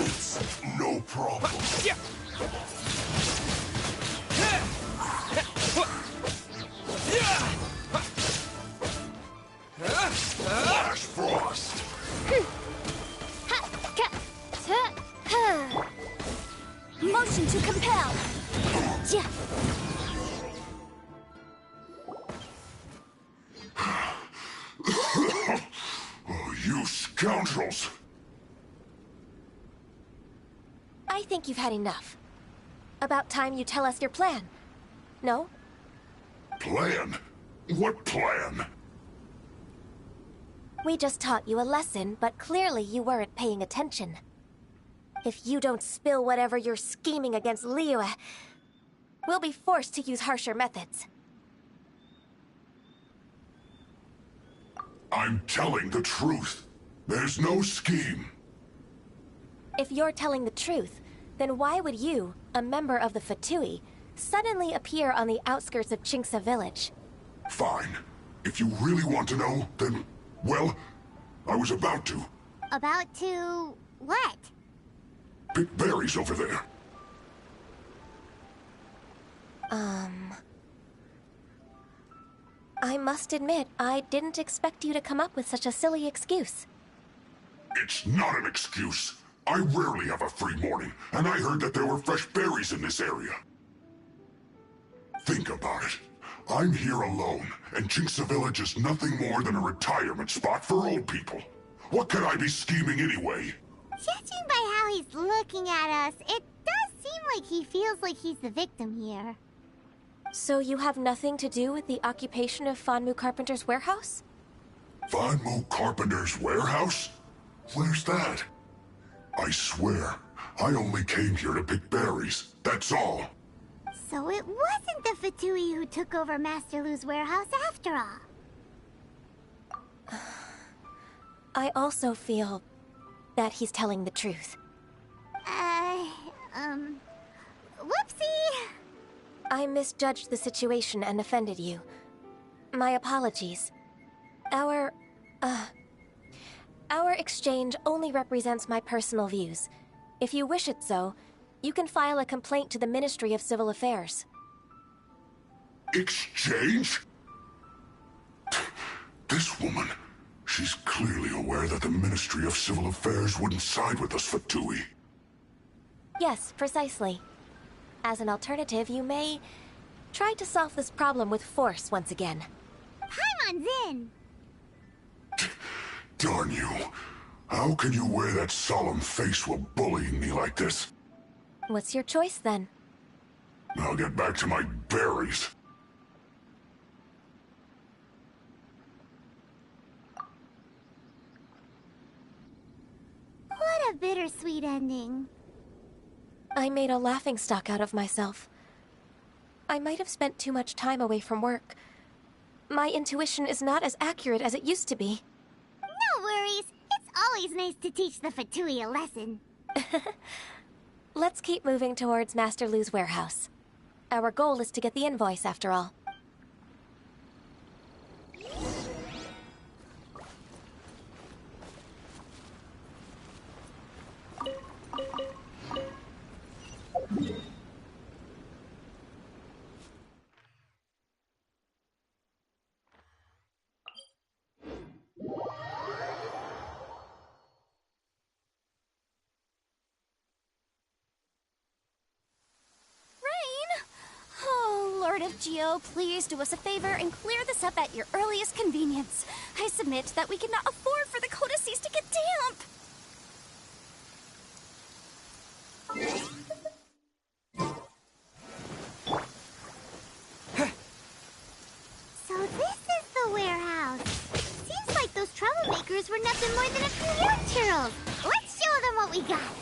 It's no problem. Flash frost. Motion to compel. You scoundrels! I think you've had enough. About time you tell us your plan. No? Plan? What plan? We just taught you a lesson, but clearly you weren't paying attention. If you don't spill whatever you're scheming against Liyue, we'll be forced to use harsher methods. I'm telling the truth. There's no scheme. If you're telling the truth, then why would you, a member of the Fatui, suddenly appear on the outskirts of Qingce village? Fine. If you really want to know, then, well, I was about to. About to... what? Pick berries over there. I must admit, I didn't expect you to come up with such a silly excuse. It's not an excuse. I rarely have a free morning, and I heard that there were fresh berries in this area. Think about it. I'm here alone, and Jinxa Village is nothing more than a retirement spot for old people. What could I be scheming anyway? Judging by how he's looking at us, it does seem like he feels like he's the victim here. So you have nothing to do with the occupation of Fanmu Carpenter's warehouse? Fanmu Carpenter's warehouse? Where's that? I swear, I only came here to pick berries, that's all. So it wasn't the Fatui who took over Master Lu's warehouse after all. I also feel that he's telling the truth. Whoopsie! I misjudged the situation and offended you. My apologies. Our exchange only represents my personal views. If you wish it so, you can file a complaint to the Ministry of Civil Affairs. Exchange? This woman, she's clearly aware that the Ministry of Civil Affairs wouldn't side with us, Fatui. Yes, precisely. As an alternative, you may try to solve this problem with force once again. Paimon's in! Darn you. How can you wear that solemn face while bullying me like this? What's your choice, then? I'll get back to my berries. What a bittersweet ending. I made a laughingstock out of myself. I might have spent too much time away from work. My intuition is not as accurate as it used to be. No worries. It's always nice to teach the Fatui a lesson. Let's keep moving towards Master Lu's warehouse. Our goal is to get the invoice, after all. Geo, please do us a favor and clear this up at your earliest convenience. I submit that we cannot afford for the codices to get damp. So this is the warehouse. Seems like those troublemakers were nothing more than a few yard churls. Let's show them what we got.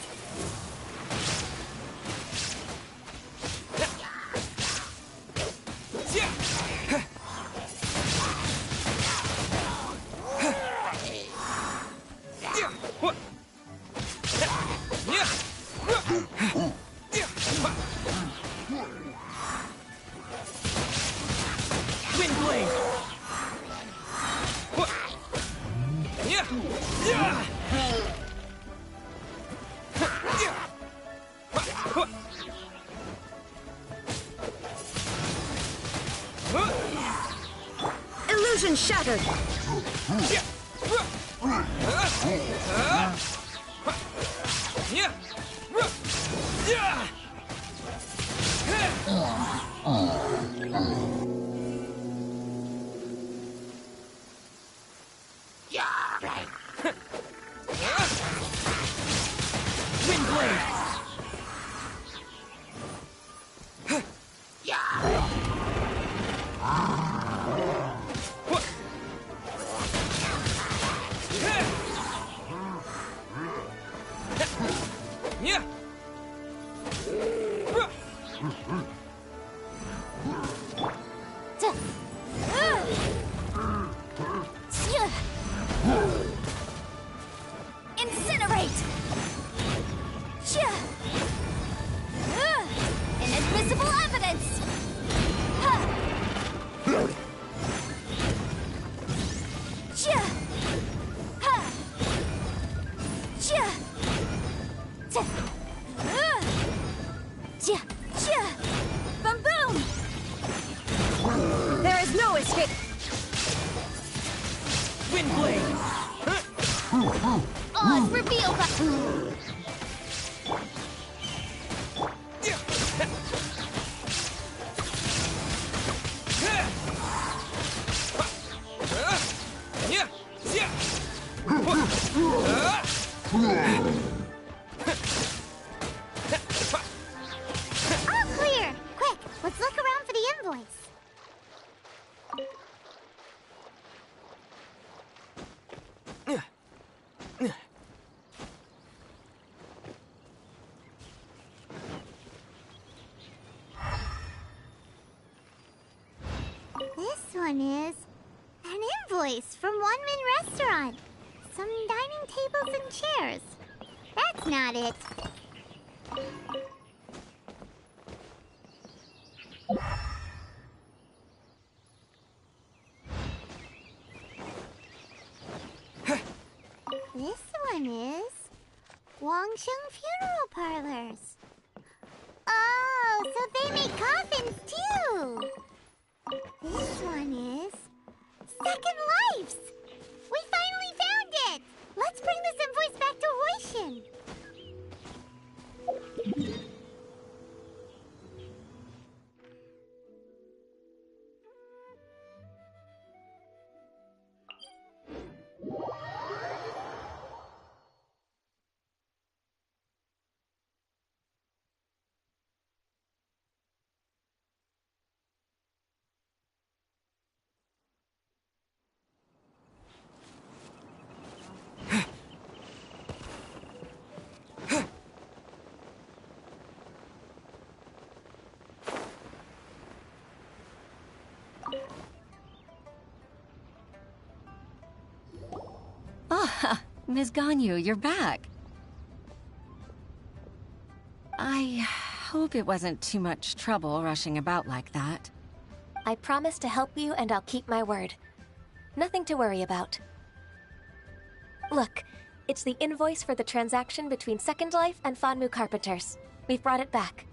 Illusion shattered! Incinerate! Inadmissible evidence! Bum boom! There is no escape! Windblade! Oz reveal one is an invoice from One Min Restaurant. Some dining tables and chairs. That's not it. This one is Wangsheng Funeral Parlors. Oh, so they make coffins too. This one is Second Lives. We finally found it. Let's bring this invoice back to Hoishin. Ah, Ms. Ganyu, you're back. I hope it wasn't too much trouble rushing about like that. I promise to help you and I'll keep my word. Nothing to worry about. Look, it's the invoice for the transaction between Second Life and Fanmu Carpenters. We've brought it back.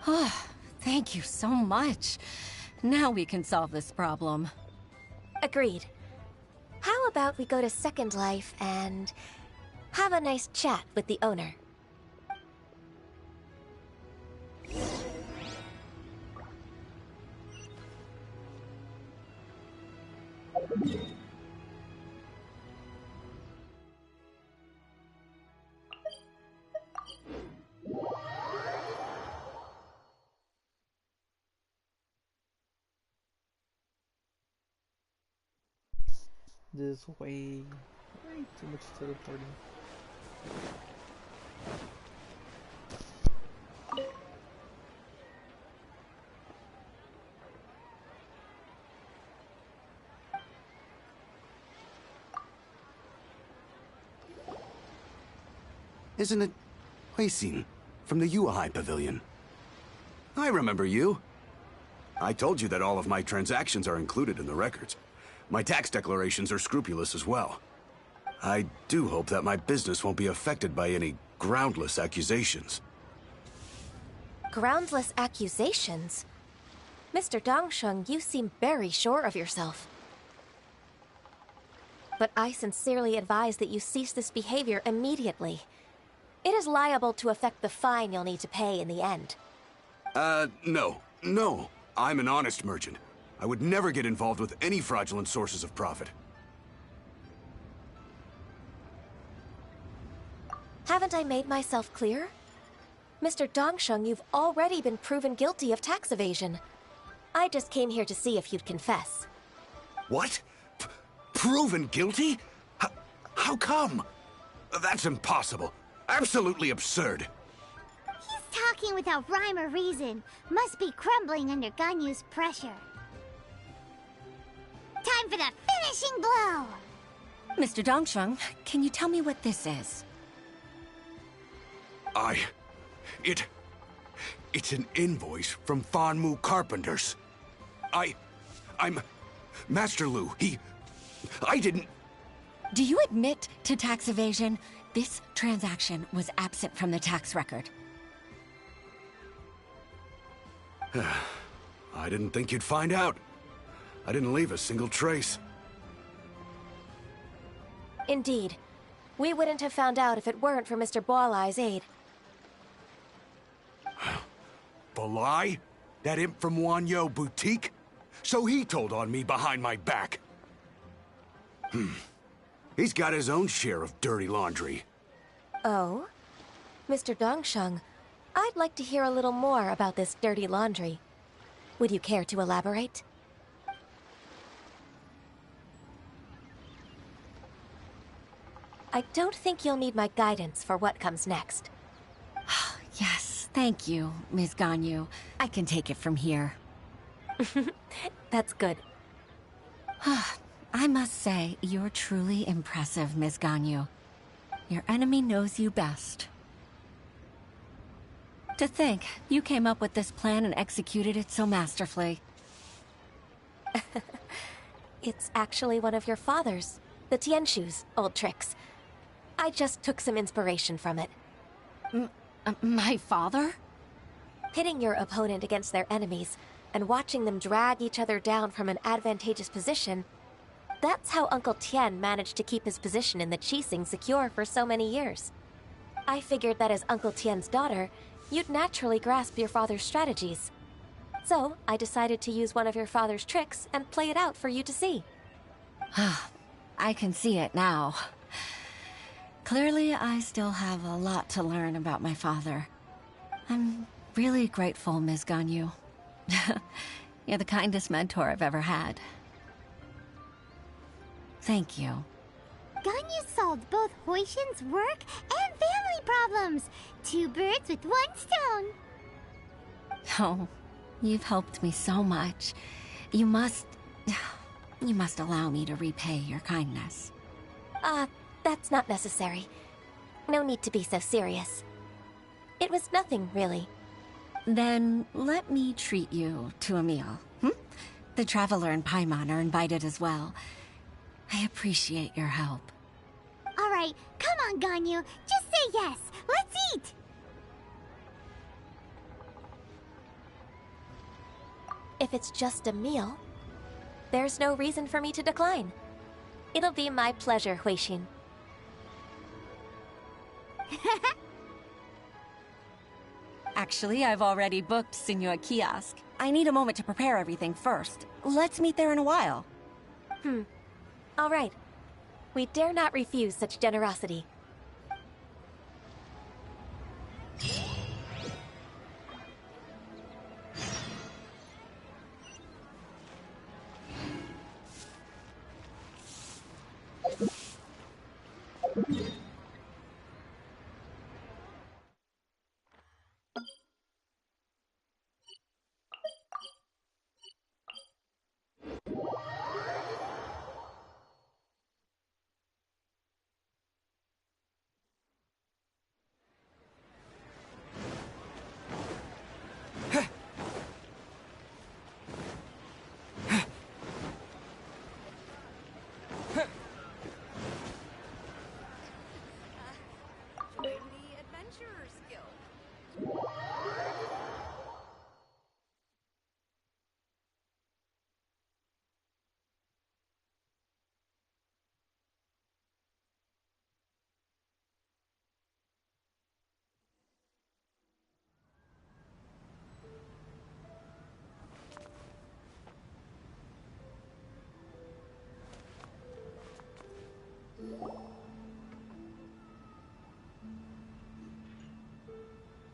Oh, thank you so much. Now we can solve this problem. Agreed. How about we go to Second Life and have a nice chat with the owner? This way too much teleporting. Isn't it Huixin from the Yuehai Pavilion? I remember you. I told you that all of my transactions are included in the records. My tax declarations are scrupulous as well. I do hope that my business won't be affected by any groundless accusations. Groundless accusations? Mr. Dongsheng, you seem very sure of yourself. But I sincerely advise that you cease this behavior immediately. It is liable to affect the fine you'll need to pay in the end. No. I'm an honest merchant. I would never get involved with any fraudulent sources of profit. Haven't I made myself clear? Mr. Dongsheng, you've already been proven guilty of tax evasion. I just came here to see if you'd confess. What? Proven guilty? How come? That's impossible. Absolutely absurd. He's talking without rhyme or reason. Must be crumbling under Ganyu's pressure. Time for the finishing blow! Mr. Dongsheng, can you tell me what this is? It's an invoice from Fanmu Carpenters. I'm Master Lu. I didn't... Do you admit to tax evasion? This transaction was absent from the tax record. I didn't think you'd find out. I didn't leave a single trace. Indeed. We wouldn't have found out if it weren't for Mr. Boalai's aid. Balai? That imp from Wanyo Boutique? So he told on me behind my back. He's got his own share of dirty laundry. Oh? Mr. Dongsheng, I'd like to hear a little more about this dirty laundry. Would you care to elaborate? I don't think you'll need my guidance for what comes next. Yes, thank you, Ms. Ganyu. I can take it from here. That's good. I must say, you're truly impressive, Ms. Ganyu. Your enemy knows you best. To think, you came up with this plan and executed it so masterfully. It's actually one of your father's, the Tianshu's, old tricks. I just took some inspiration from it. My father? Pitting your opponent against their enemies and watching them drag each other down from an advantageous position, that's how Uncle Tian managed to keep his position in the Qixing secure for so many years. I figured that as Uncle Tian's daughter, you'd naturally grasp your father's strategies. So, I decided to use one of your father's tricks and play it out for you to see. I can see it now. Clearly, I still have a lot to learn about my father. I'm really grateful, Ms. Ganyu. You're the kindest mentor I've ever had. Thank you. Ganyu solved both Huixin's work and family problems. 2 birds with 1 stone. Oh, you've helped me so much. You must allow me to repay your kindness. That's not necessary. No need to be so serious. It was nothing, really. Then let me treat you to a meal. The Traveler and Paimon are invited as well. I appreciate your help. All right, come on, Ganyu. Just say yes. Let's eat. If it's just a meal, there's no reason for me to decline. It'll be my pleasure, Huixin. Actually, I've already booked Senua Kiosk. I need a moment to prepare everything first. Let's meet there in a while. All right. We dare not refuse such generosity.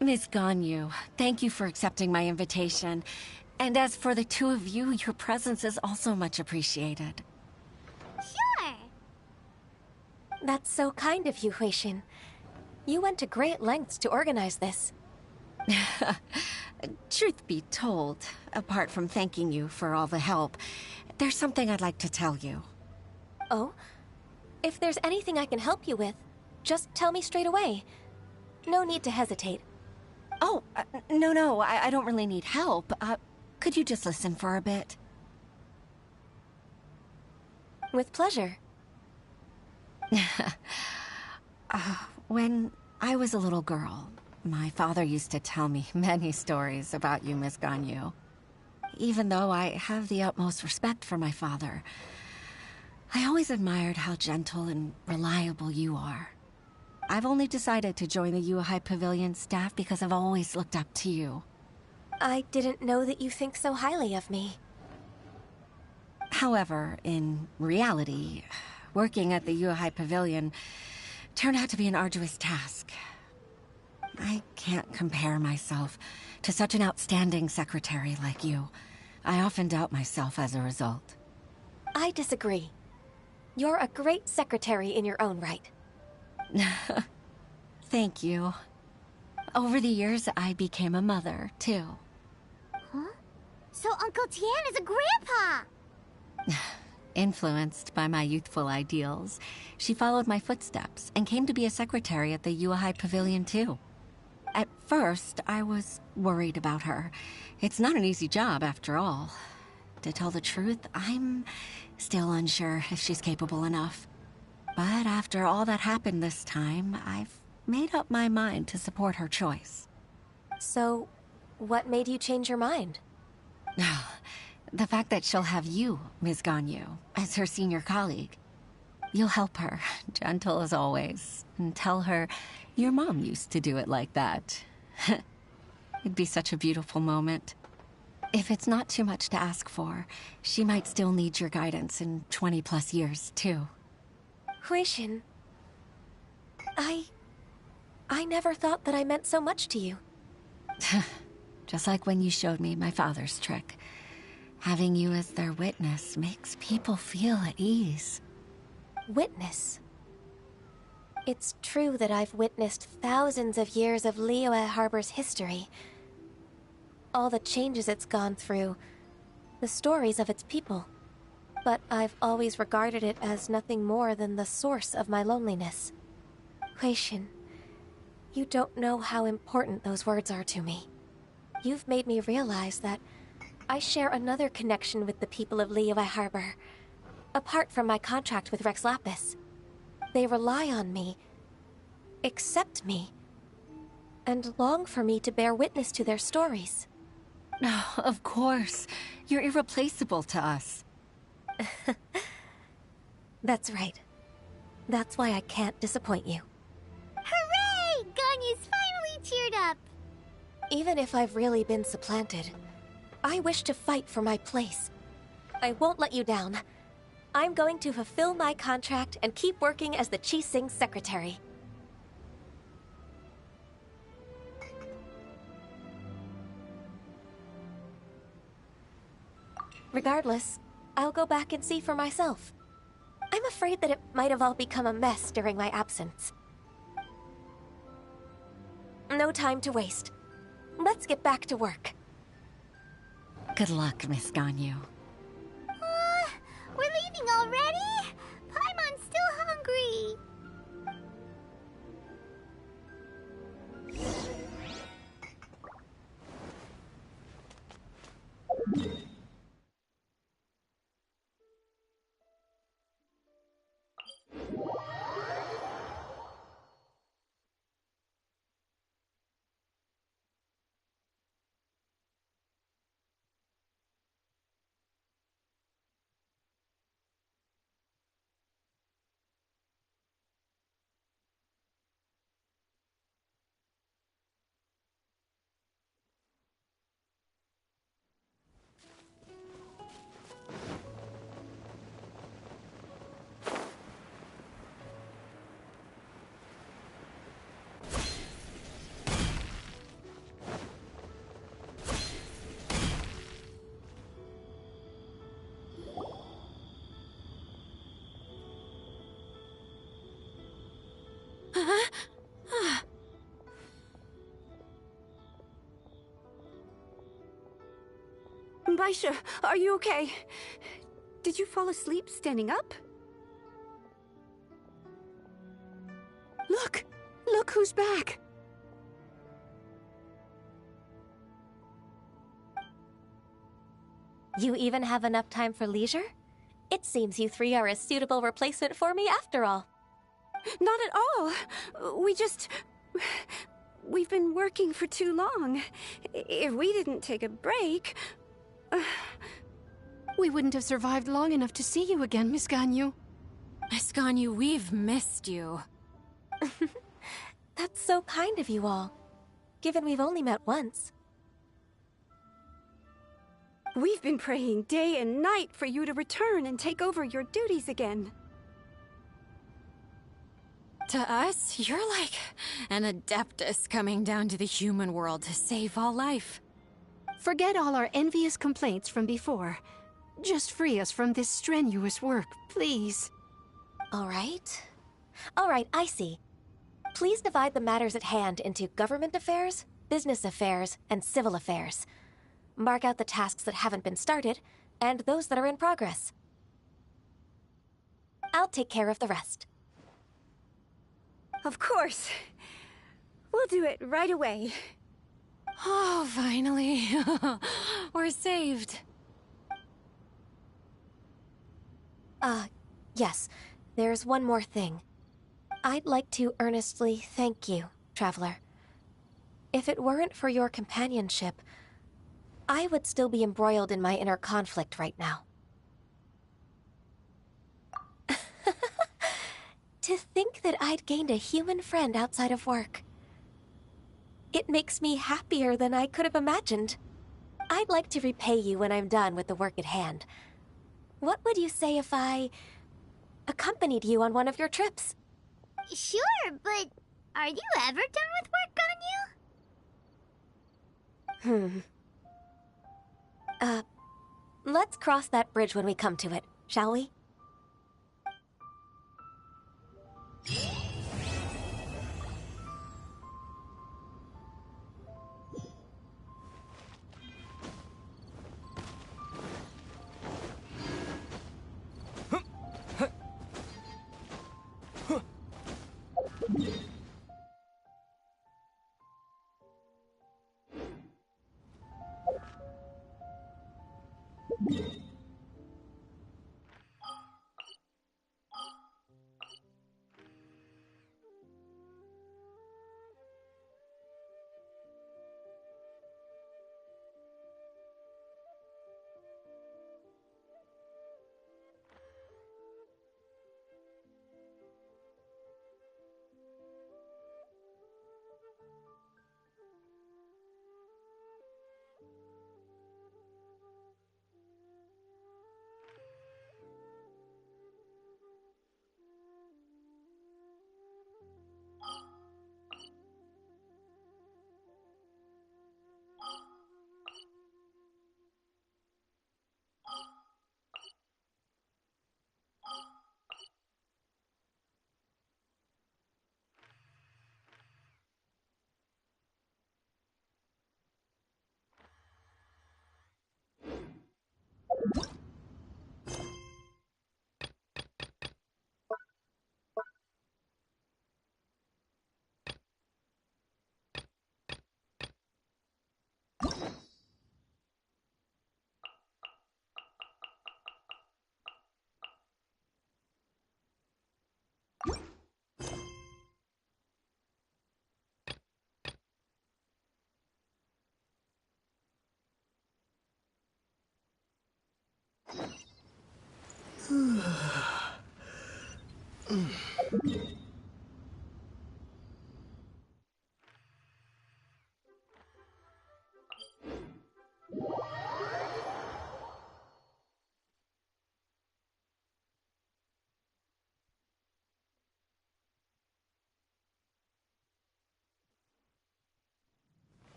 Miss Ganyu, thank you for accepting my invitation. And as for the two of you, your presence is also much appreciated. Sure. That's so kind of you, Huixin. You went to great lengths to organize this. Truth be told, apart from thanking you for all the help, there's something I'd like to tell you. Oh? If there's anything I can help you with, just tell me straight away. No need to hesitate. Oh, no, I don't really need help. Could you just listen for a bit? With pleasure. When I was a little girl, my father used to tell me many stories about you, Miss Ganyu. Even though I have the utmost respect for my father, I always admired how gentle and reliable you are. I've only decided to join the Yuehai Pavilion staff because I've always looked up to you. I didn't know that you think so highly of me. However, in reality, working at the Yuehai Pavilion turned out to be an arduous task. I can't compare myself to such an outstanding secretary like you. I often doubt myself as a result. I disagree. You're a great secretary in your own right. Thank you. Over the years, I became a mother, too. Huh? So Uncle Tian is a grandpa! Influenced by my youthful ideals, she followed my footsteps and came to be a secretary at the Yuehai Pavilion too. At first, I was worried about her. It's not an easy job, after all. To tell the truth, I'm still unsure if she's capable enough. But after all that happened this time, I've made up my mind to support her choice. So, what made you change your mind? The fact that she'll have you, Ms. Ganyu, as her senior colleague. You'll help her, gentle as always, and tell her your mom used to do it like that. It'd be such a beautiful moment. If it's not too much to ask for, she might still need your guidance in 20+ years, too. Huixin, I never thought that I meant so much to you. Just like when you showed me my father's trick. Having you as their witness makes people feel at ease. Witness? It's true that I've witnessed thousands of years of Liyue Harbor's history. All the changes it's gone through, the stories of its people. But I've always regarded it as nothing more than the source of my loneliness. Huixin, you don't know how important those words are to me. You've made me realize that I share another connection with the people of Liyue Harbor, apart from my contract with Rex Lapis. They rely on me, accept me, and long for me to bear witness to their stories. Oh, of course. You're irreplaceable to us. That's right. That's why I can't disappoint you. Hooray! Ganyu's finally cheered up! Even if I've really been supplanted, I wish to fight for my place. I won't let you down. I'm going to fulfill my contract and keep working as the Qixing secretary. Regardless, I'll go back and see for myself. I'm afraid that it might have all become a mess during my absence. No time to waste. Let's get back to work. Good luck, Miss Ganyu. We're leaving already? Paimon's still hungry. Baisha, are you okay? Did you fall asleep standing up? Look! Look who's back! You even have enough time for leisure? It seems you three are a suitable replacement for me after all. Not at all! We've been working for too long. If we didn't take a break... We wouldn't have survived long enough to see you again, Miss Ganyu. Miss Ganyu, we've missed you. That's so kind of you all, given we've only met once. We've been praying day and night for you to return and take over your duties again. To us, you're like an adeptus coming down to the human world to save all life. Forget all our envious complaints from before. Just free us from this strenuous work, please. All right, I see. Please divide the matters at hand into government affairs, business affairs, and civil affairs. mark out the tasks that haven't been started, and those that are in progress. I'll take care of the rest. Of course. We'll do it right away. Oh, finally. We're saved. Yes. There's one more thing. I'd like to earnestly thank you, Traveler. If it weren't for your companionship, I would still be embroiled in my inner conflict right now. To think that I'd gained a human friend outside of work. It makes me happier than I could have imagined. I'd like to repay you when I'm done with the work at hand. What would you say if I accompanied you on one of your trips? Sure, but are you ever done with work, Ganyu? Let's cross that bridge when we come to it, shall we?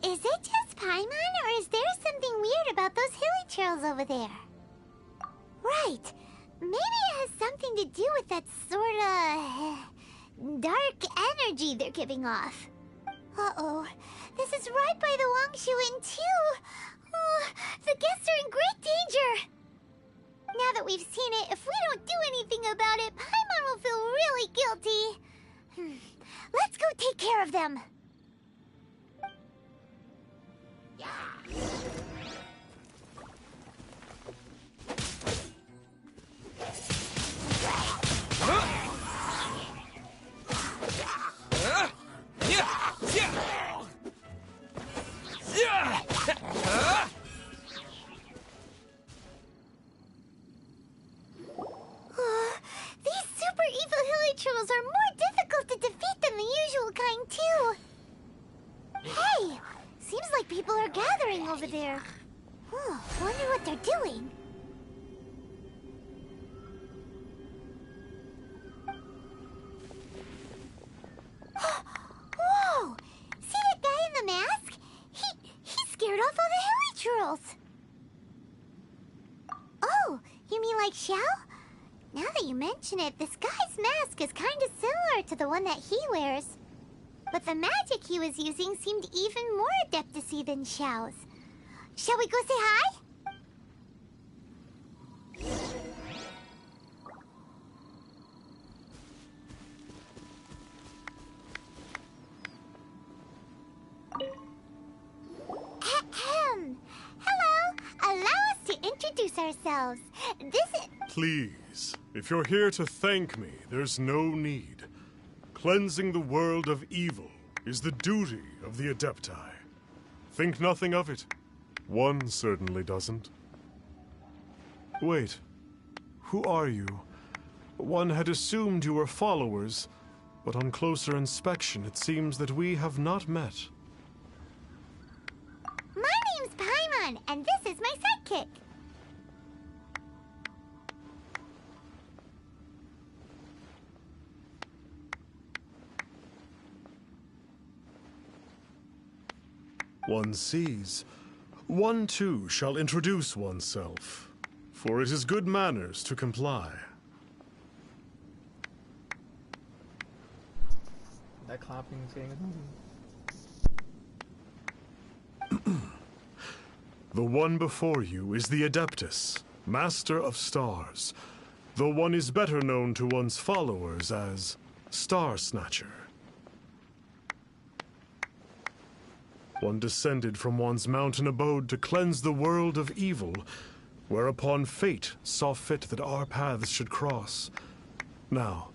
Is it just Paimon, or is there something weird about those hilly trails over there? Right. Maybe it has something to do with that sorta dark energy they're giving off. Uh-oh. This is right by the Wangshu Inn, too. Oh, the guests are in great danger. Now that we've seen it, if we don't do anything about it, Paimon will feel really guilty. Let's go take care of them. These super evil hilly trolls are more difficult to defeat than the usual kind, too. Hey, like people are gathering over there. Oh, wonder what they're doing. Whoa! See that guy in the mask? He scared off all the heli trolls. Oh, you mean like Xiao? Now that you mention it, this guy's mask is kind of similar to the one that he wears. But the magic he was using seemed even more adeptus-y than Xiao's. Shall we go say hi? Ahem. Hello. Allow us to introduce ourselves. This is... Please, if you're here to thank me, there's no need. Cleansing the world of evil is the duty of the Adepti. Think nothing of it. One certainly doesn't. Wait, who are you? One had assumed you were followers, but on closer inspection it seems that we have not met. My name's Paimon, and this is my sidekick. One sees. One too shall introduce oneself, for it is good manners to comply. That clapping is getting annoying. The one before you is the Adeptus, Master of Stars, though one is better known to one's followers as Star Snatcher. One descended from one's mountain abode to cleanse the world of evil, whereupon fate saw fit that our paths should cross. Now,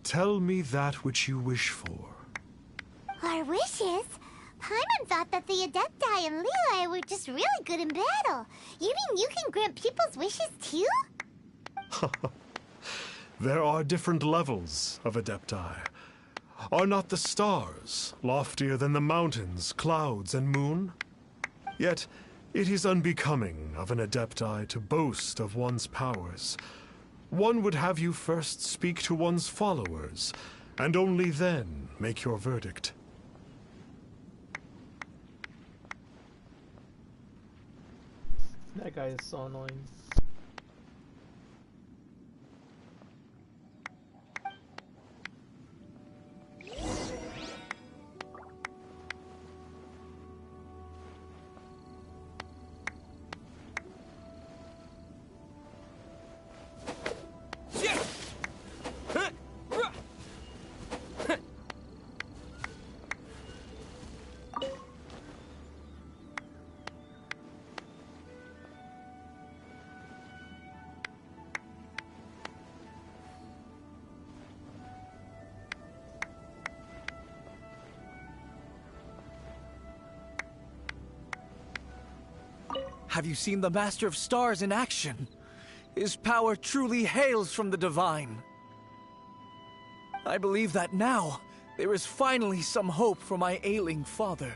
tell me that which you wish for. Our wishes? Paimon thought that the Adepti and Leela were just really good in battle. You mean you can grant people's wishes too? There are different levels of Adepti. Are not the stars loftier than the mountains, clouds, and moon? Yet, it is unbecoming of an Adepti to boast of one's powers. One would have you first speak to one's followers, and only then make your verdict. That guy is so annoying. Have you seen the Master of Stars in action? His power truly hails from the divine. I believe that now, there is finally some hope for my ailing father.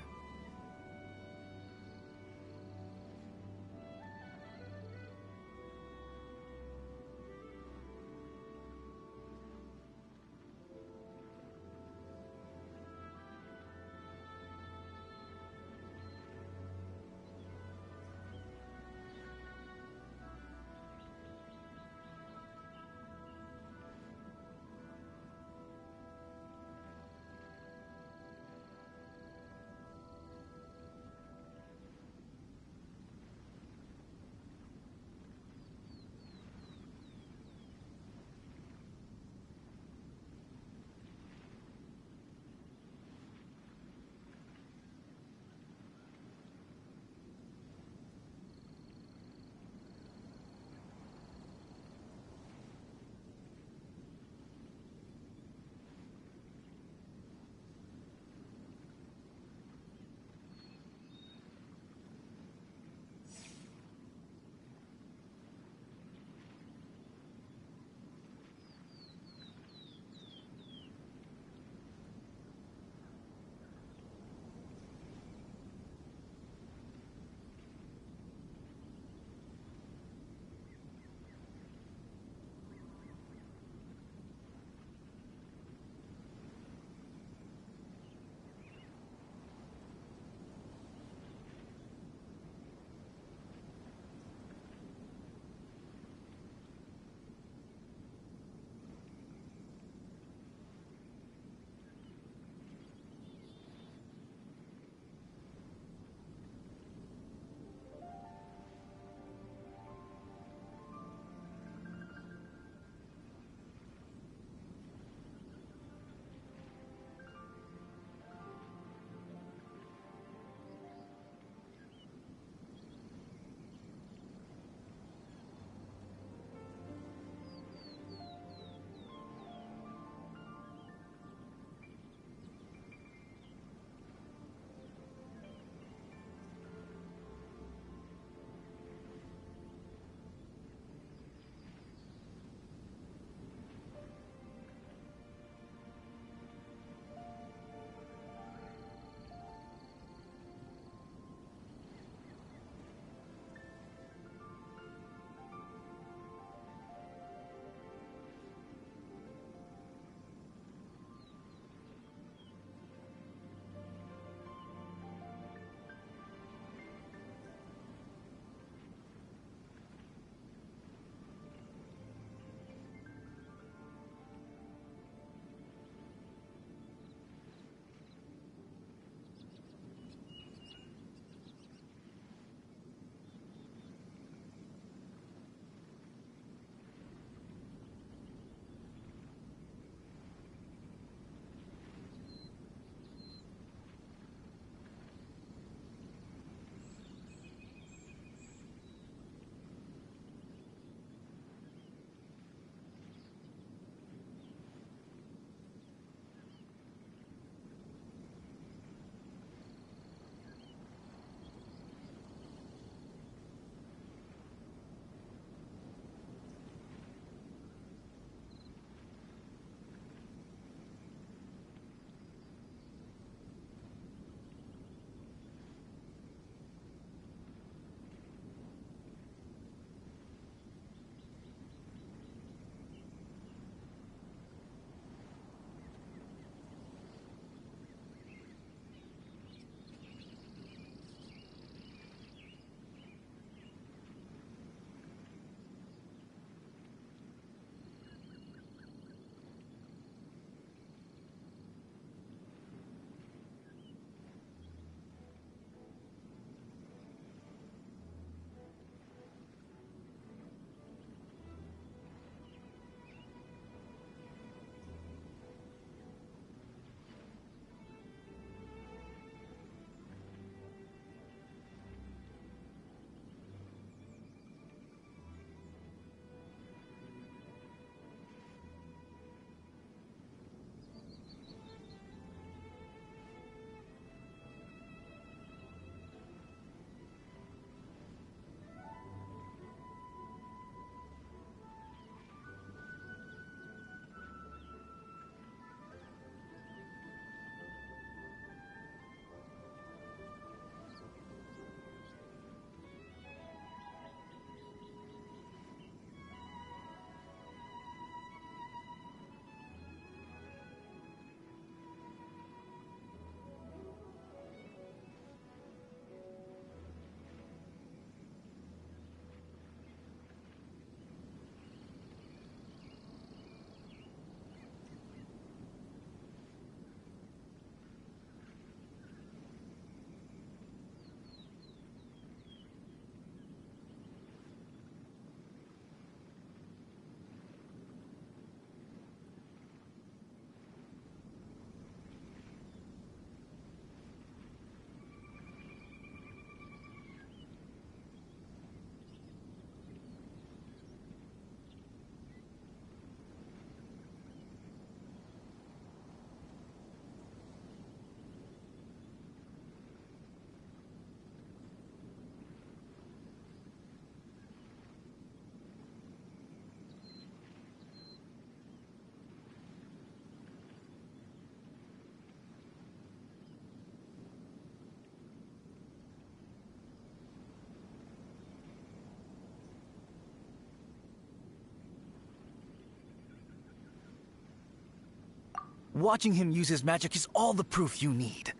Watching him use his magic is all the proof you need.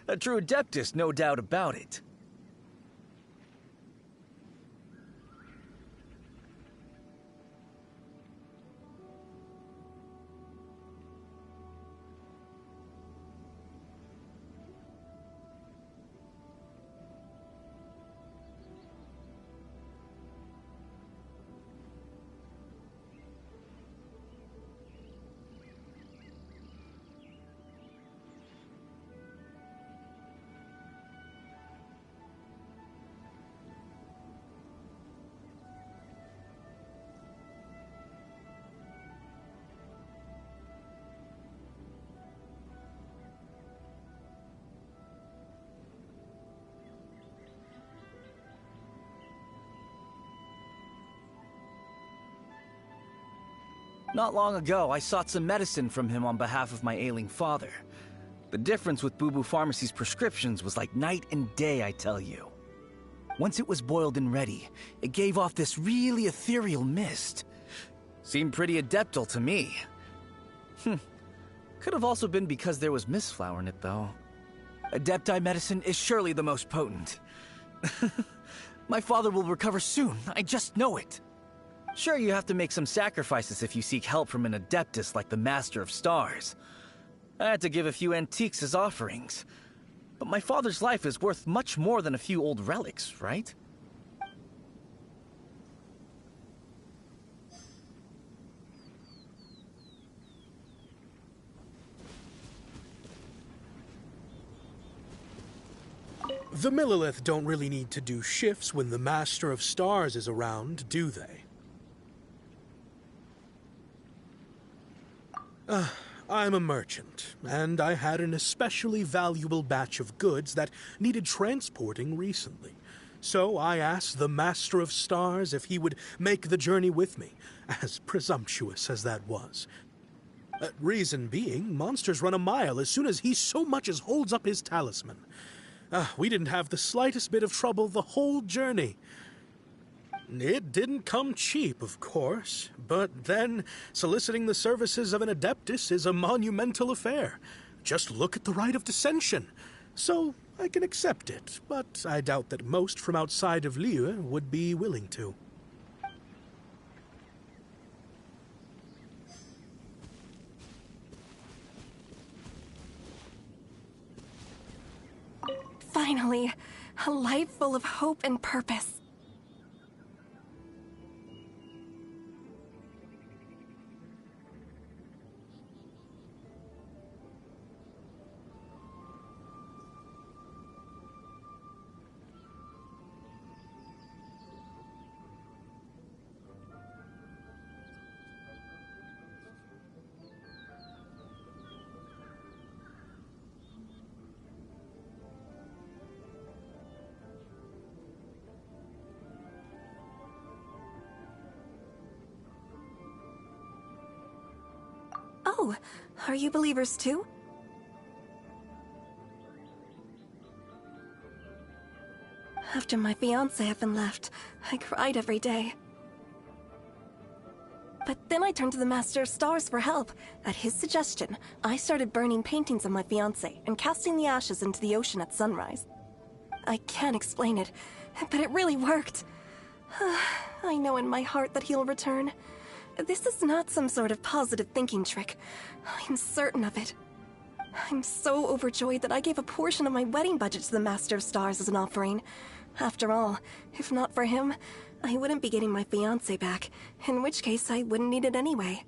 A true Adeptus, no doubt about it. Not long ago, I sought some medicine from him on behalf of my ailing father. The difference with Boo Boo Pharmacy's prescriptions was like night and day, I tell you. Once it was boiled and ready, it gave off this really ethereal mist. Seemed pretty adeptal to me. Could have also been because there was mistflower in it, though. Adepti medicine is surely the most potent. My father will recover soon, I just know it. Sure, you have to make some sacrifices if you seek help from an Adeptus like the Master of Stars. I had to give a few antiques as offerings. But my father's life is worth much more than a few old relics, right? The Millilith don't really need to do shifts when the Master of Stars is around, do they? I'm a merchant, and I had an especially valuable batch of goods that needed transporting recently. So I asked the Master of Stars if he would make the journey with me, as presumptuous as that was. Reason being, monsters run a mile as soon as he so much as holds up his talisman. We didn't have the slightest bit of trouble the whole journey. It didn't come cheap, of course, but then soliciting the services of an Adeptus is a monumental affair. Just look at the Rite of Dissension. So I can accept it, but I doubt that most from outside of Liyue would be willing to. Finally, a life full of hope and purpose. Oh, are you believers too? After my fiancé had been left, I cried every day. But then I turned to the Master of Stars for help. At his suggestion, I started burning paintings of my fiancé and casting the ashes into the ocean at sunrise. I can't explain it, but it really worked. I know in my heart that he'll return. This is not some sort of positive thinking trick. I'm certain of it. I'm so overjoyed that I gave a portion of my wedding budget to the Master of Stars as an offering. After all, if not for him, I wouldn't be getting my fiancé back, in which case I wouldn't need it anyway.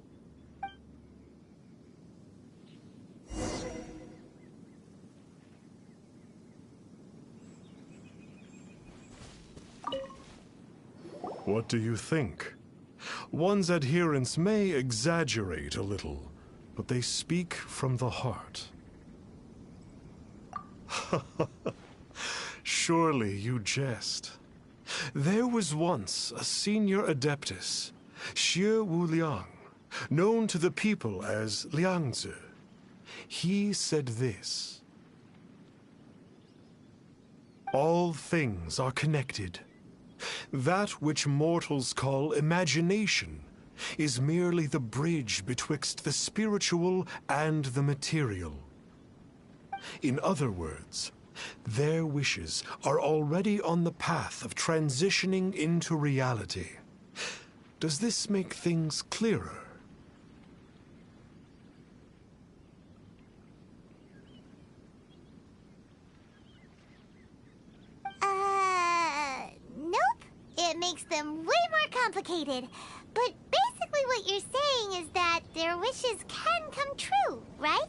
What do you think? One's adherents may exaggerate a little, but they speak from the heart. Surely you jest. There was once a senior Adeptus, Xie Wuliang, known to the people as Liangzi. He said this: all things are connected. That which mortals call imagination is merely the bridge betwixt the spiritual and the material. In other words, their wishes are already on the path of transitioning into reality. Does this make things clearer? Nope. It makes them way more complicated. But basically what you're saying is that their wishes can come true, right?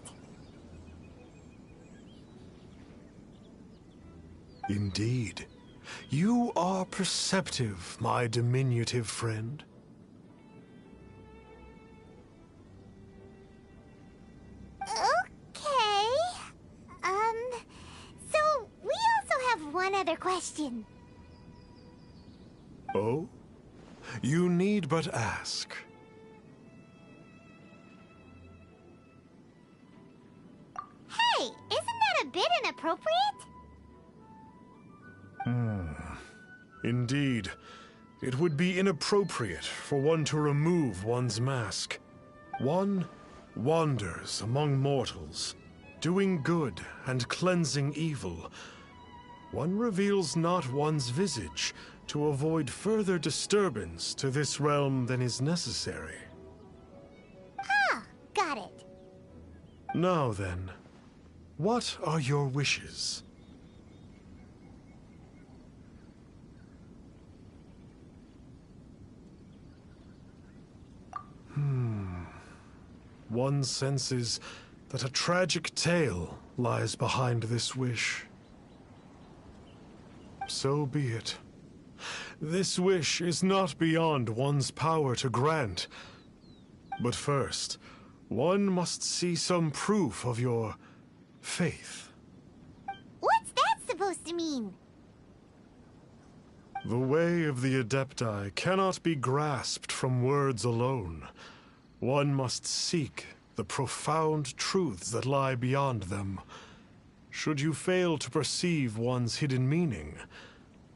Indeed. You are perceptive, my diminutive friend. Okay. So we also have one other question. Oh? You need but ask. Hey, isn't that a bit inappropriate? Indeed. It would be inappropriate for one to remove one's mask. One wanders among mortals, doing good and cleansing evil. One reveals not one's visage to avoid further disturbance to this realm than is necessary. Ah, got it. Now then, what are your wishes? One senses that a tragic tale lies behind this wish. So be it. This wish is not beyond one's power to grant. But first, one must see some proof of your faith. What's that supposed to mean? The way of the Adepti cannot be grasped from words alone. One must seek the profound truths that lie beyond them. Should you fail to perceive one's hidden meaning,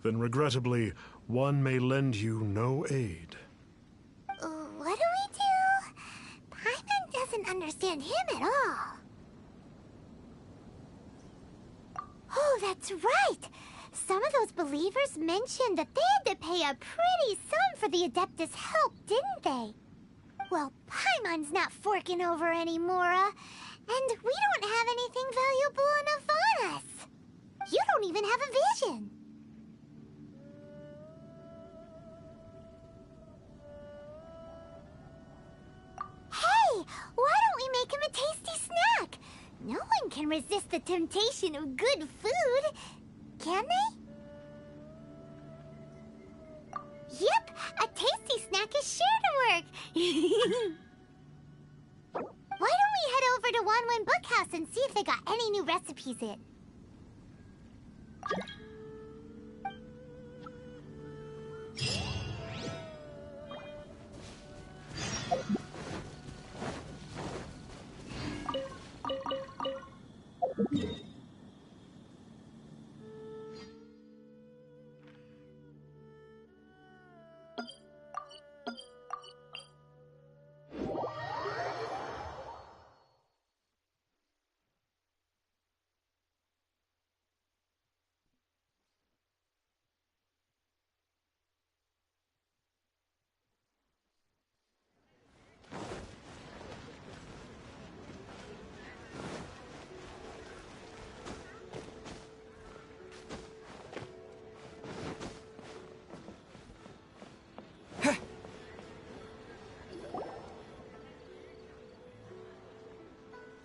then regrettably, one may lend you no aid. What do we do? Paimon doesn't understand him at all. Oh, that's right! Some of those believers mentioned that they had to pay a pretty sum for the Adeptus' help, didn't they? Well, Paimon's not forking over anymore, and we don't have anything valuable enough on us. You don't even have a vision. Hey, why don't we make him a tasty snack? No one can resist the temptation of good food, can they? Yep, a tasty snack is sure to work. Why don't we head over to Wanwen Bookhouse and see if they got any new recipes in?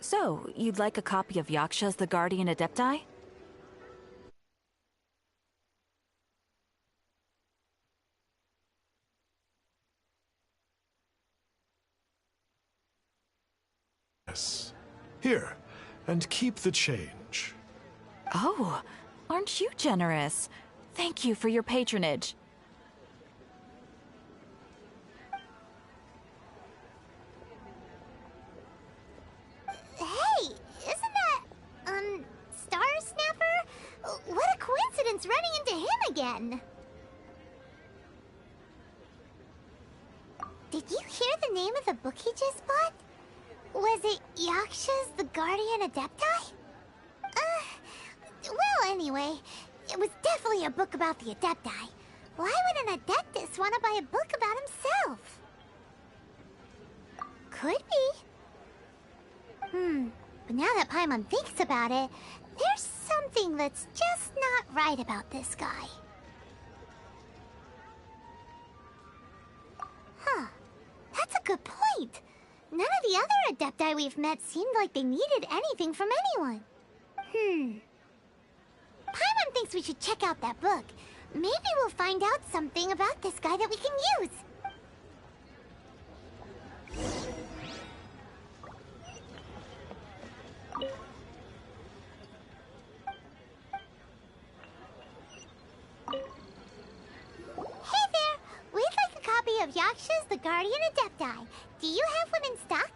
So, you'd like a copy of Yaksha's The Guardian Adepti? Yes. Here, and keep the change. Oh, aren't you generous? Thank you for your patronage. Hey, isn't that, Star Snapper? What a coincidence running into him again. Did you hear of the book he just bought? Was it Yaksha's The Guardian Adepti? Well, anyway, it was definitely a book about the Adepti. Why would an Adeptus want to buy a book about himself? Could be. But now that Paimon thinks about it, there's something that's just not right about this guy. Huh. That's a good point. None of the other Adepti we've met seemed like they needed anything from anyone. Paimon thinks we should check out that book. Maybe we'll find out something about this guy that we can use. Hey there! We'd like a copy of Yaksha's The Guardian Adepti. Do you have one in stock?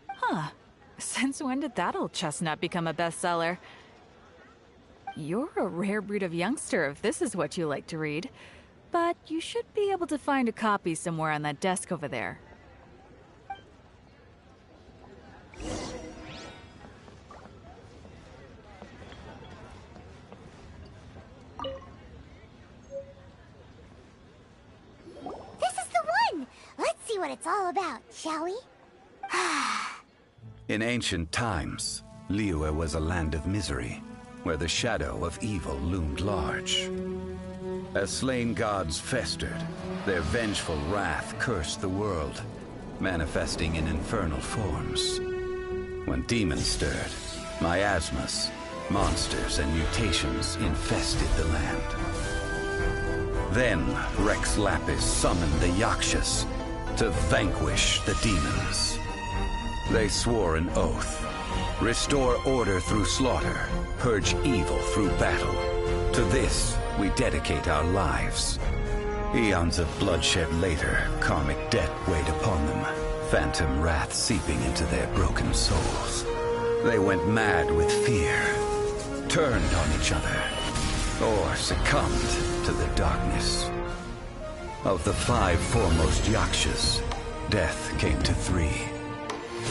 Huh. Since when did that old chestnut become a bestseller? You're a rare breed of youngster if this is what you like to read. But you should be able to find a copy somewhere on that desk over there. This is the one! Let's see what it's all about, shall we? In ancient times, Liyue was a land of misery, where the shadow of evil loomed large. As slain gods festered, their vengeful wrath cursed the world, manifesting in infernal forms. When demons stirred, miasmas, monsters, and mutations infested the land. Then Rex Lapis summoned the Yakshas to vanquish the demons. They swore an oath: restore order through slaughter, purge evil through battle. To this, we dedicate our lives. Eons of bloodshed later, karmic debt weighed upon them, phantom wrath seeping into their broken souls. They went mad with fear, turned on each other, or succumbed to the darkness. Of the 5 foremost Yakshas, death came to 3,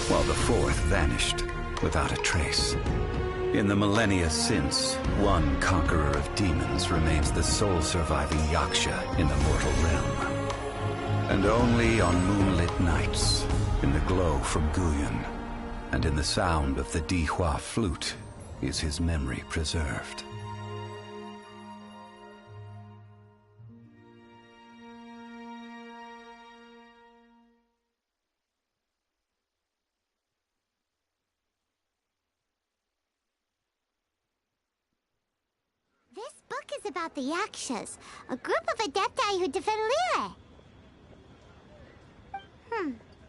while the 4th vanished without a trace. In the millennia since, one conqueror of demons remains the sole surviving Yaksha in the mortal realm. And only on moonlit nights, in the glow from Guyon, and in the sound of the Dihua flute, is his memory preserved. This book is about the Yakshas, a group of Adepti who defend Liyue.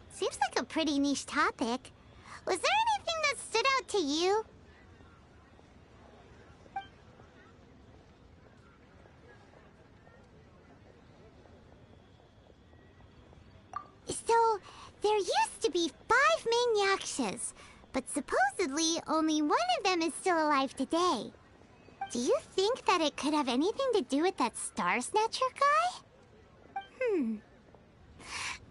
Seems like a pretty niche topic. Was there anything that stood out to you? So, there used to be 5 main Yakshas, but supposedly only one of them is still alive today. Do you think that it could have anything to do with that Star Snatcher guy?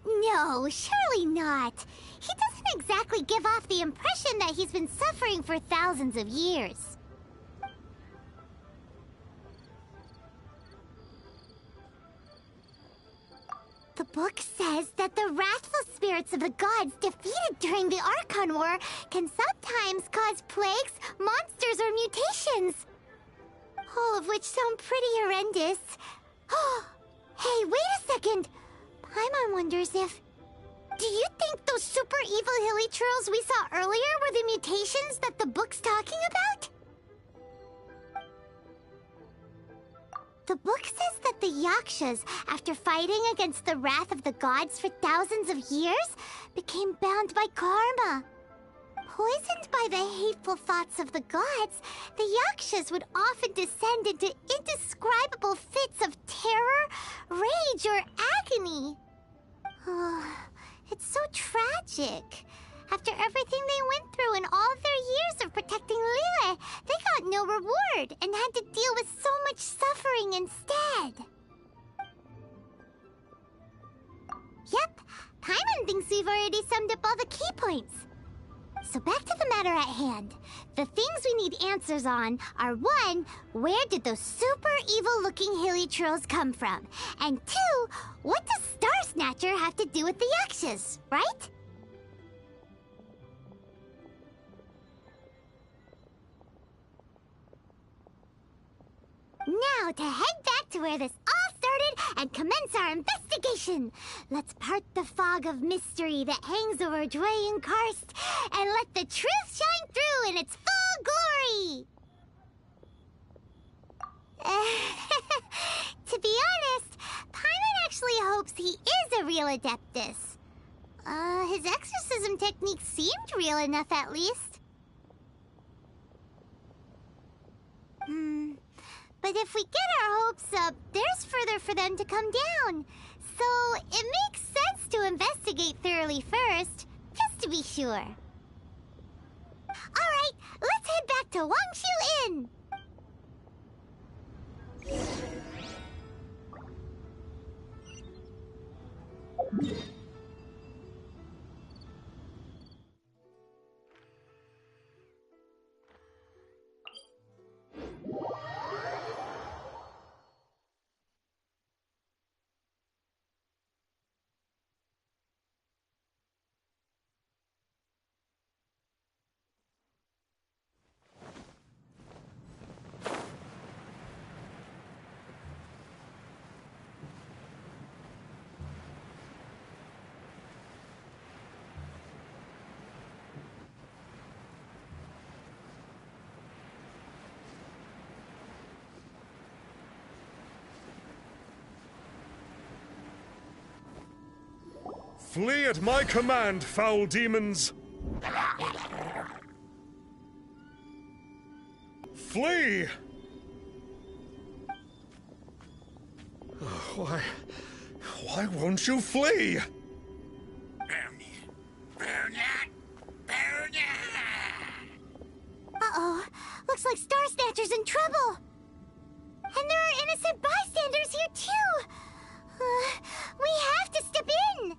No, surely not. He doesn't exactly give off the impression that he's been suffering for thousands of years. The book says that the wrathful spirits of the gods defeated during the Archon War can sometimes cause plagues, monsters, or mutations. All of which sound pretty horrendous. Hey, wait a second! Paimon wonders if... Do you think those super evil hilly churls we saw earlier were the mutations that the book's talking about? The book says that the Yakshas, after fighting against the wrath of the gods for thousands of years, became bound by karma. Poisoned by the hateful thoughts of the gods, the Yakshas would often descend into indescribable fits of terror, rage, or agony. It's so tragic. After everything they went through in all their years of protecting Liyue, they got no reward and had to deal with so much suffering instead. Yep, Paimon thinks we've already summed up all the key points. So back to the matter at hand. The things we need answers on are 1, where did those super evil-looking hilly trolls come from? And 2, what does Star Snatcher have to do with the Yakshas, right? Now to head back to where this all started and commence our investigation. Let's part the fog of mystery that hangs over Dwayne Karst and let the truth shine through in its full glory. To be honest, Paimon actually hopes he is a real Adeptus. His exorcism technique seemed real enough at least. But if we get our hopes up, there's further for them to come down. So it makes sense to investigate thoroughly first, just to be sure. Alright, let's head back to Wangshu Inn! Flee at my command, foul demons! Flee! Why won't you flee? Uh-oh, looks like Star Snatcher's in trouble. And there are innocent bystanders here too. We have to step in.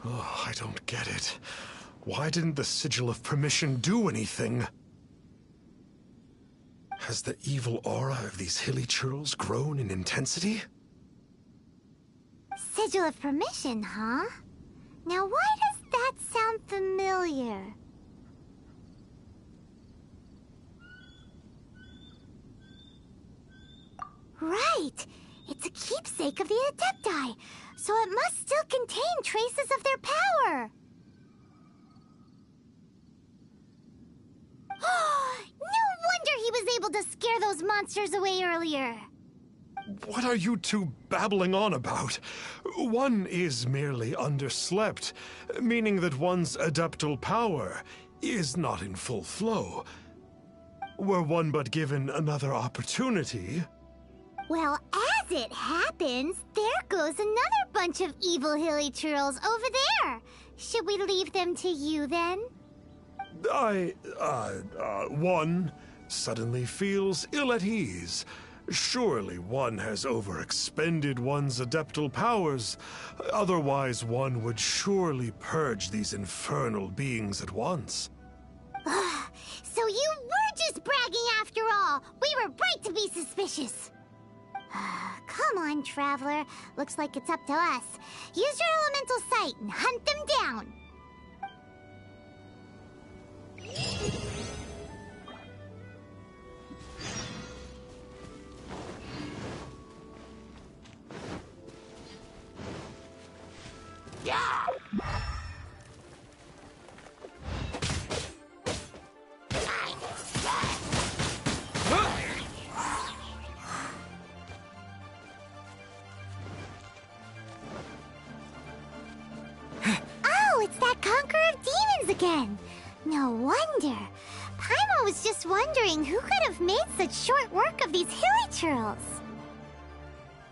Oh, I don't get it. Why didn't the Sigil of Permission do anything? Has the evil aura of these hilly churls grown in intensity? Sigil of Permission, huh? Now why does that sound familiar? Right! It's a keepsake of the Adepti, so it must still contain traces of their power. No wonder he was able to scare those monsters away earlier. What are you two babbling on about? One is merely underslept, meaning that one's adeptal power is not in full flow. Were one but given another opportunity... Well, as it happens, there goes another bunch of evil hilly churls over there. Should we leave them to you, then? One suddenly feels ill at ease. Surely one has overexpended one's adeptal powers. Otherwise, one would surely purge these infernal beings at once. So you were just bragging after all. We were right to be suspicious. Come on, Traveler. Looks like it's up to us. Use your elemental sight and hunt them down. Oh, it's that Conqueror of Demons dreams again. No wonder. Paimon was just wondering who could have made such short work of these hilly churls.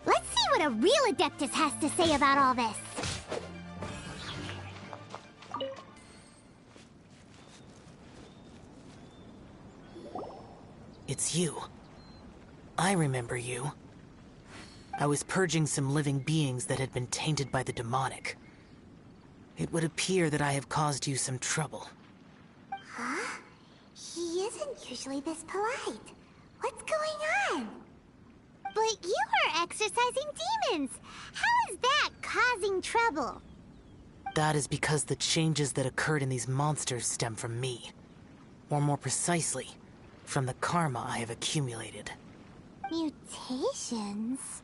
Let's see what a real Adeptus has to say about all this. It's you. I remember you. I was purging some living beings that had been tainted by the demonic. It would appear that I have caused you some trouble. Huh? He isn't usually this polite. What's going on? But you are exorcising demons! How is that causing trouble? That is because the changes that occurred in these monsters stem from me. Or more precisely, from the karma I have accumulated. Mutations?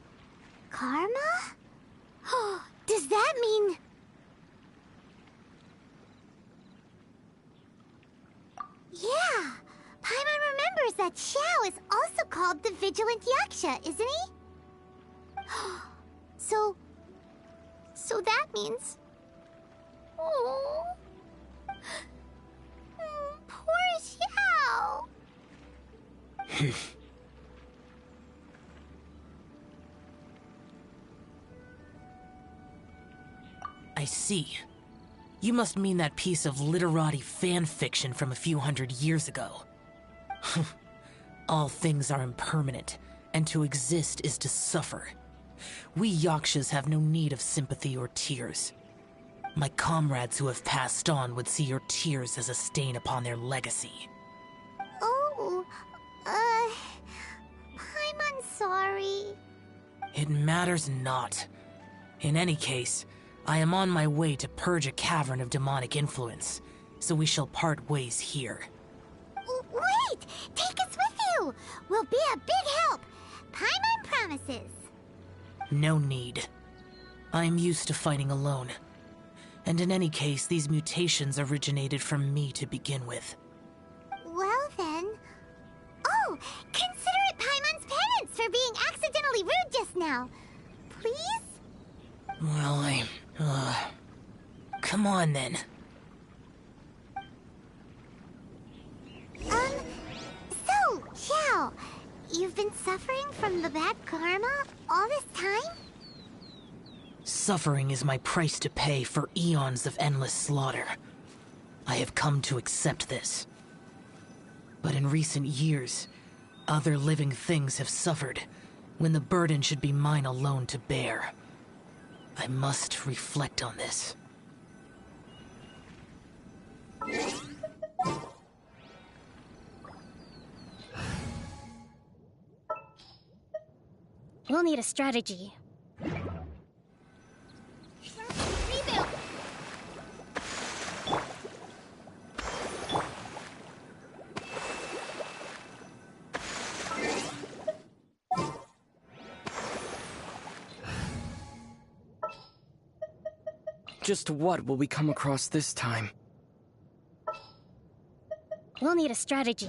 Karma? Does that mean... Yeah! Paimon remembers that Xiao is also called the Vigilant Yaksha, isn't he? So that means... Oh... Poor Xiao! I see. You must mean that piece of literati fan fiction from a few hundred years ago. All things are impermanent, and to exist is to suffer. We Yakshas have no need of sympathy or tears. My comrades who have passed on would see your tears as a stain upon their legacy. Oh, I'm sorry. It matters not. In any case, I am on my way to purge a cavern of demonic influence, so we shall part ways here. Wait! Take us with you! We'll be a big help! Paimon promises! No need. I am used to fighting alone. And in any case, these mutations originated from me to begin with. Well then... Oh! Consider it Paimon's penance for being accidentally rude just now! Please? Well, come on then. So, Xiao, you've been suffering from the bad karma all this time? Suffering is my price to pay for eons of endless slaughter. I have come to accept this. But in recent years, other living things have suffered, when the burden should be mine alone to bear. I must reflect on this. We'll need a strategy. Just what will we come across this time? We'll need a strategy.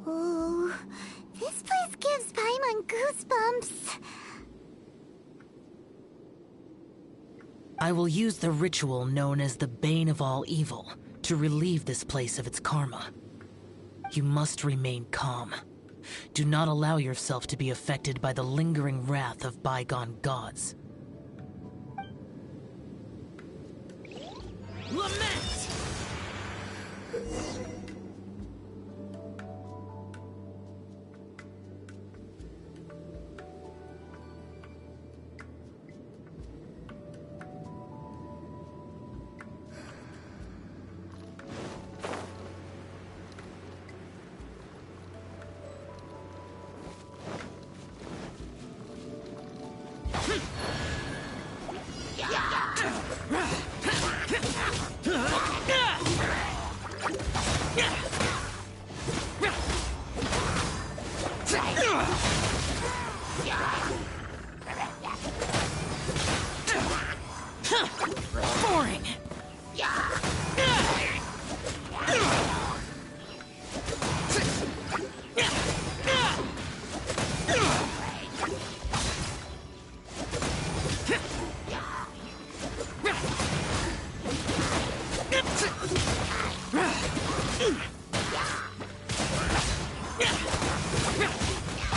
Ooh, this place gives Paimon goosebumps. I will use the ritual known as the Bane of All Evil to relieve this place of its karma. You must remain calm. Do not allow yourself to be affected by the lingering wrath of bygone gods. Lament! Boring!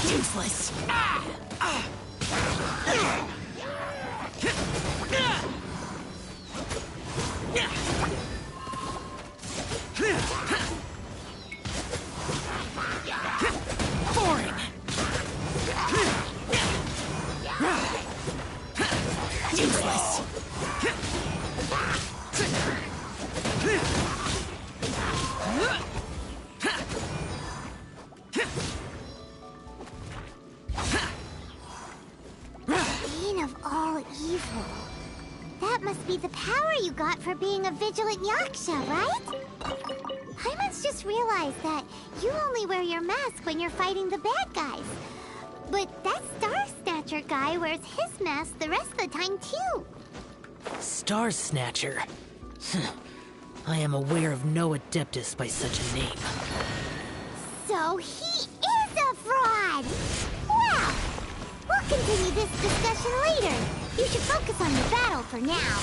Useless! Boring! Useless! Bane of all evil. That must be the power you got for being a vigilant yaksha, right? Paimon's just realized that you only wear your mask when you're fighting the bad guys. But that Star Snatcher guy wears his mask the rest of the time, too. Star Snatcher? I am aware of no Adeptus by such a name. So he is a fraud! Well, we'll continue this discussion later. You should focus on your battle for now.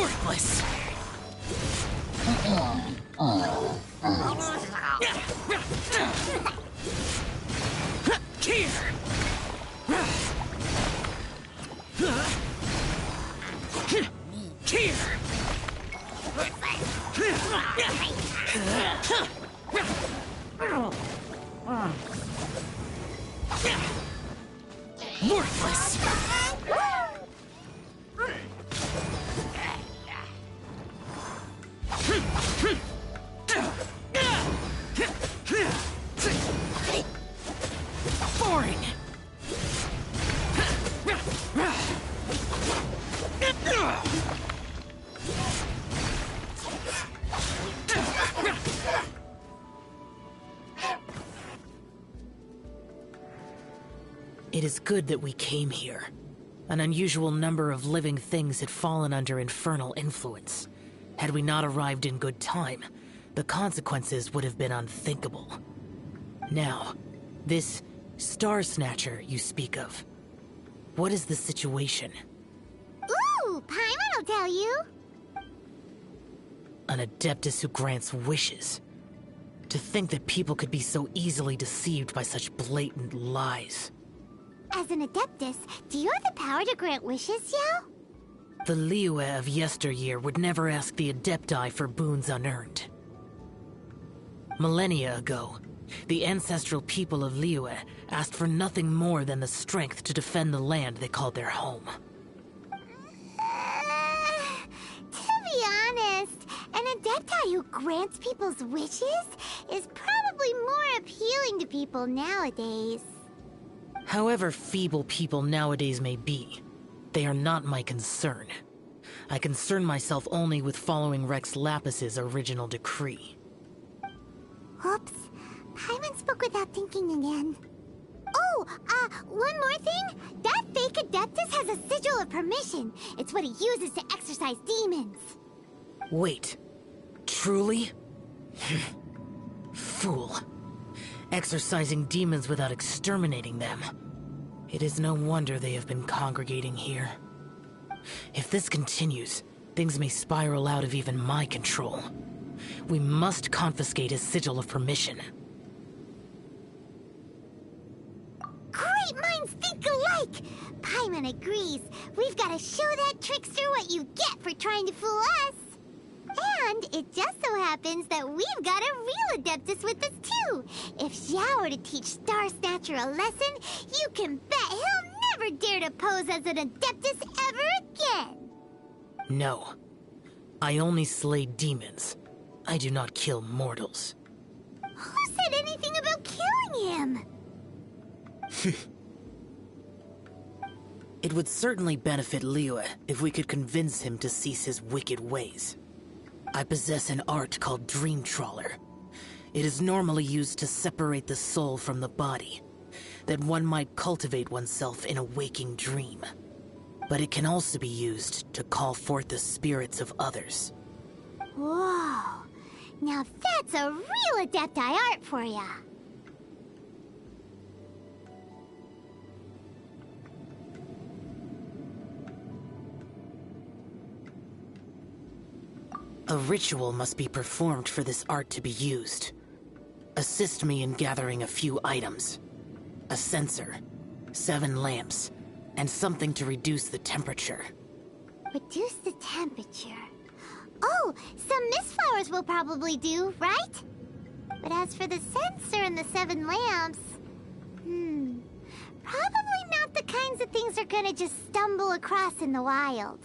Worthless! Worthless! Boring! It is good that we came here. An unusual number of living things had fallen under infernal influence. Had we not arrived in good time, the consequences would have been unthinkable. Now, this Star Snatcher you speak of, what is the situation? Ooh, Paimon will tell you. An Adeptus who grants wishes. To think that people could be so easily deceived by such blatant lies. As an Adeptus, do you have the power to grant wishes, Yao? The Liyue of yesteryear would never ask the Adepti for boons unearned. Millennia ago, the ancestral people of Liyue asked for nothing more than the strength to defend the land they called their home. To be honest, an Adepti who grants people's wishes is probably more appealing to people nowadays. However feeble people nowadays may be, they are not my concern. I concern myself only with following Rex Lapis's original decree. Oops. Paimon spoke without thinking again. Oh, one more thing. That fake Adeptus has a sigil of permission. It's what he uses to exorcise demons. Wait. Truly? Fool. Exorcising demons without exterminating them. It is no wonder they have been congregating here. If this continues, things may spiral out of even my control. We must confiscate his sigil of permission. Great minds think alike! Paimon agrees. We've got to show that trickster what you get for trying to fool us. And it just so happens that we've got a real Adeptus with us too. If Xiao were to teach Star Snatcher a lesson, you can bet he'll never dare to pose as an Adeptus ever again. No. I only slay demons. I do not kill mortals. Who said anything about killing him? It would certainly benefit Liyue if we could convince him to cease his wicked ways. I possess an art called Dream Trawler. It is normally used to separate the soul from the body, that one might cultivate oneself in a waking dream. But it can also be used to call forth the spirits of others. Whoa! Now that's a real Adepti art for ya! A ritual must be performed for this art to be used. Assist me in gathering a few items. A censer, 7 lamps, and something to reduce the temperature. Reduce the temperature. Oh, some mist flowers will probably do, right? But as for the censer and the 7 lamps... probably not the kinds of things they're gonna just stumble across in the wild.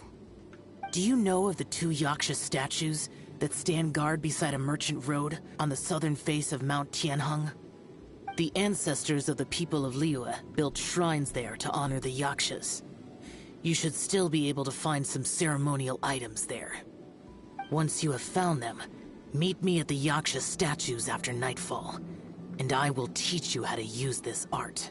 Do you know of the 2 Yaksha statues that stand guard beside a merchant road on the southern face of Mount Tianheng? The ancestors of the people of Liyue built shrines there to honor the Yakshas. You should still be able to find some ceremonial items there. Once you have found them, meet me at the Yaksha statues after nightfall, and I will teach you how to use this art.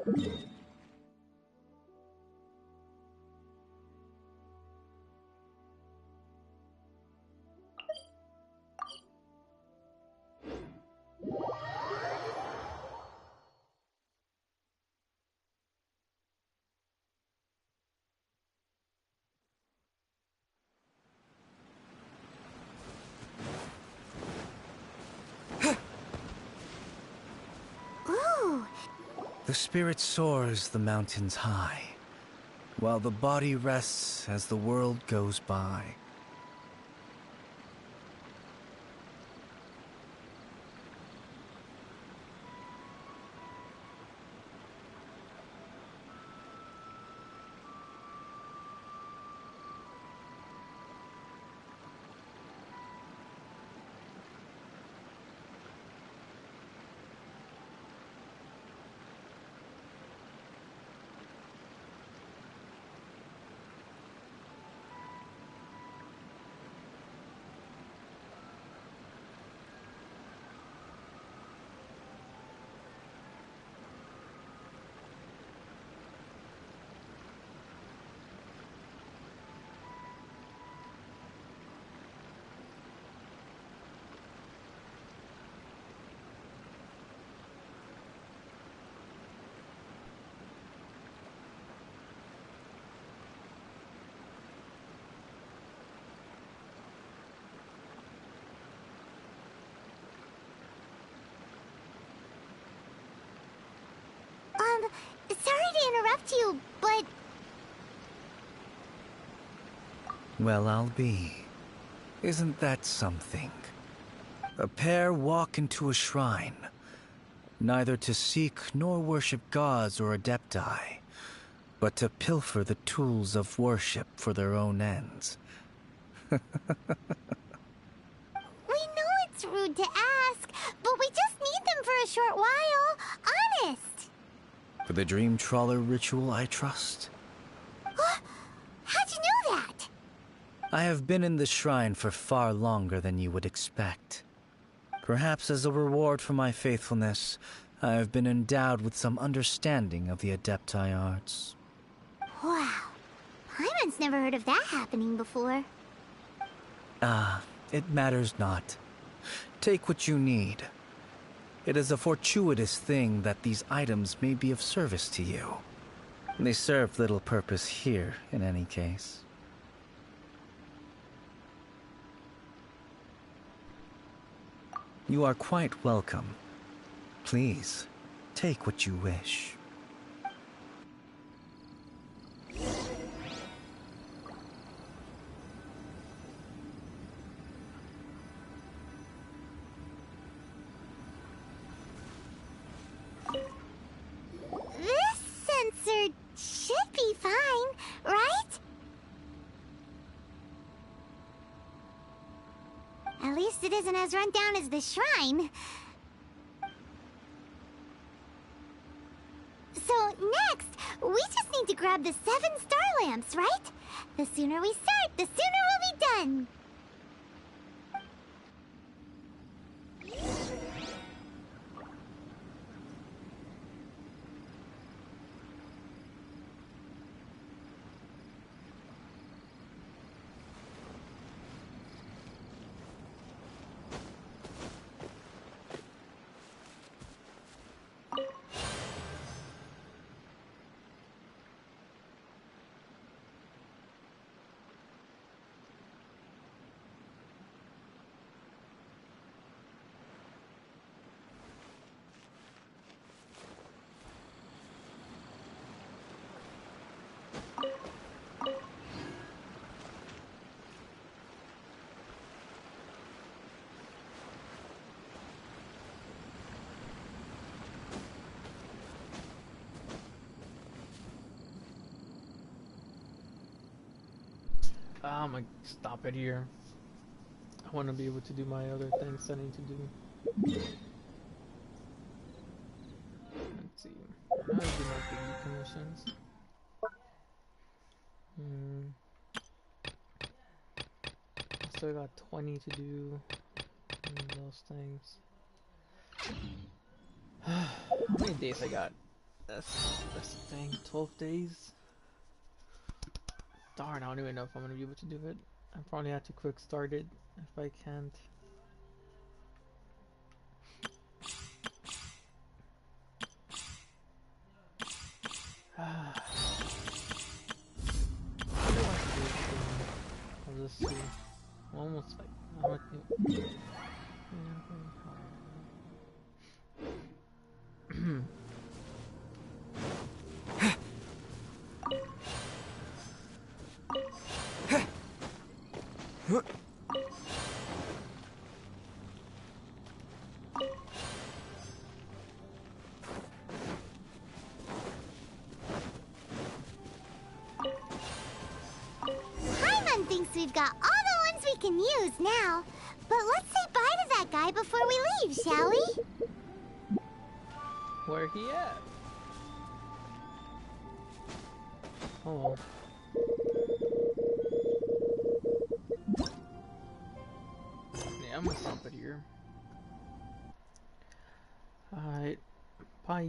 Ooh. The spirit soars the mountains high, while the body rests as the world goes by. Sorry to interrupt you, but... Well, I'll be. Isn't that something? A pair walk into a shrine, neither to seek nor worship gods or adepti, but to pilfer the tools of worship for their own ends. We know it's rude to ask, but we just need them for a short while. Honest. For the dream trawler ritual, I trust. How'd you know that? I have been in the shrine for far longer than you would expect. Perhaps as a reward for my faithfulness, I have been endowed with some understanding of the adepti arts. Wow. Paimon's never heard of that happening before. It matters not. Take what you need. It is a fortuitous thing that these items may be of service to you. They serve little purpose here, in any case. You are quite welcome. Please, take what you wish. This sensor should be fine, right? At least it isn't as run down as the shrine. So next, we just need to grab the 7 star lamps, right? The sooner we start, the sooner we'll be done. I'm gonna stop it here. I want to be able to do my other things I need to do. Let's see. How to do my daily commissions. Still got 20 to do those things. How many days I got? That's the thing. 12 days. Darn, I don't even know if I'm gonna be able to do it. I probably have to quick start it if I can't. I'll just see. I'm almost like Paimon thinks we've got all the ones we can use now. But let's say bye to that guy before we leave, shall we? where he at? Oh well.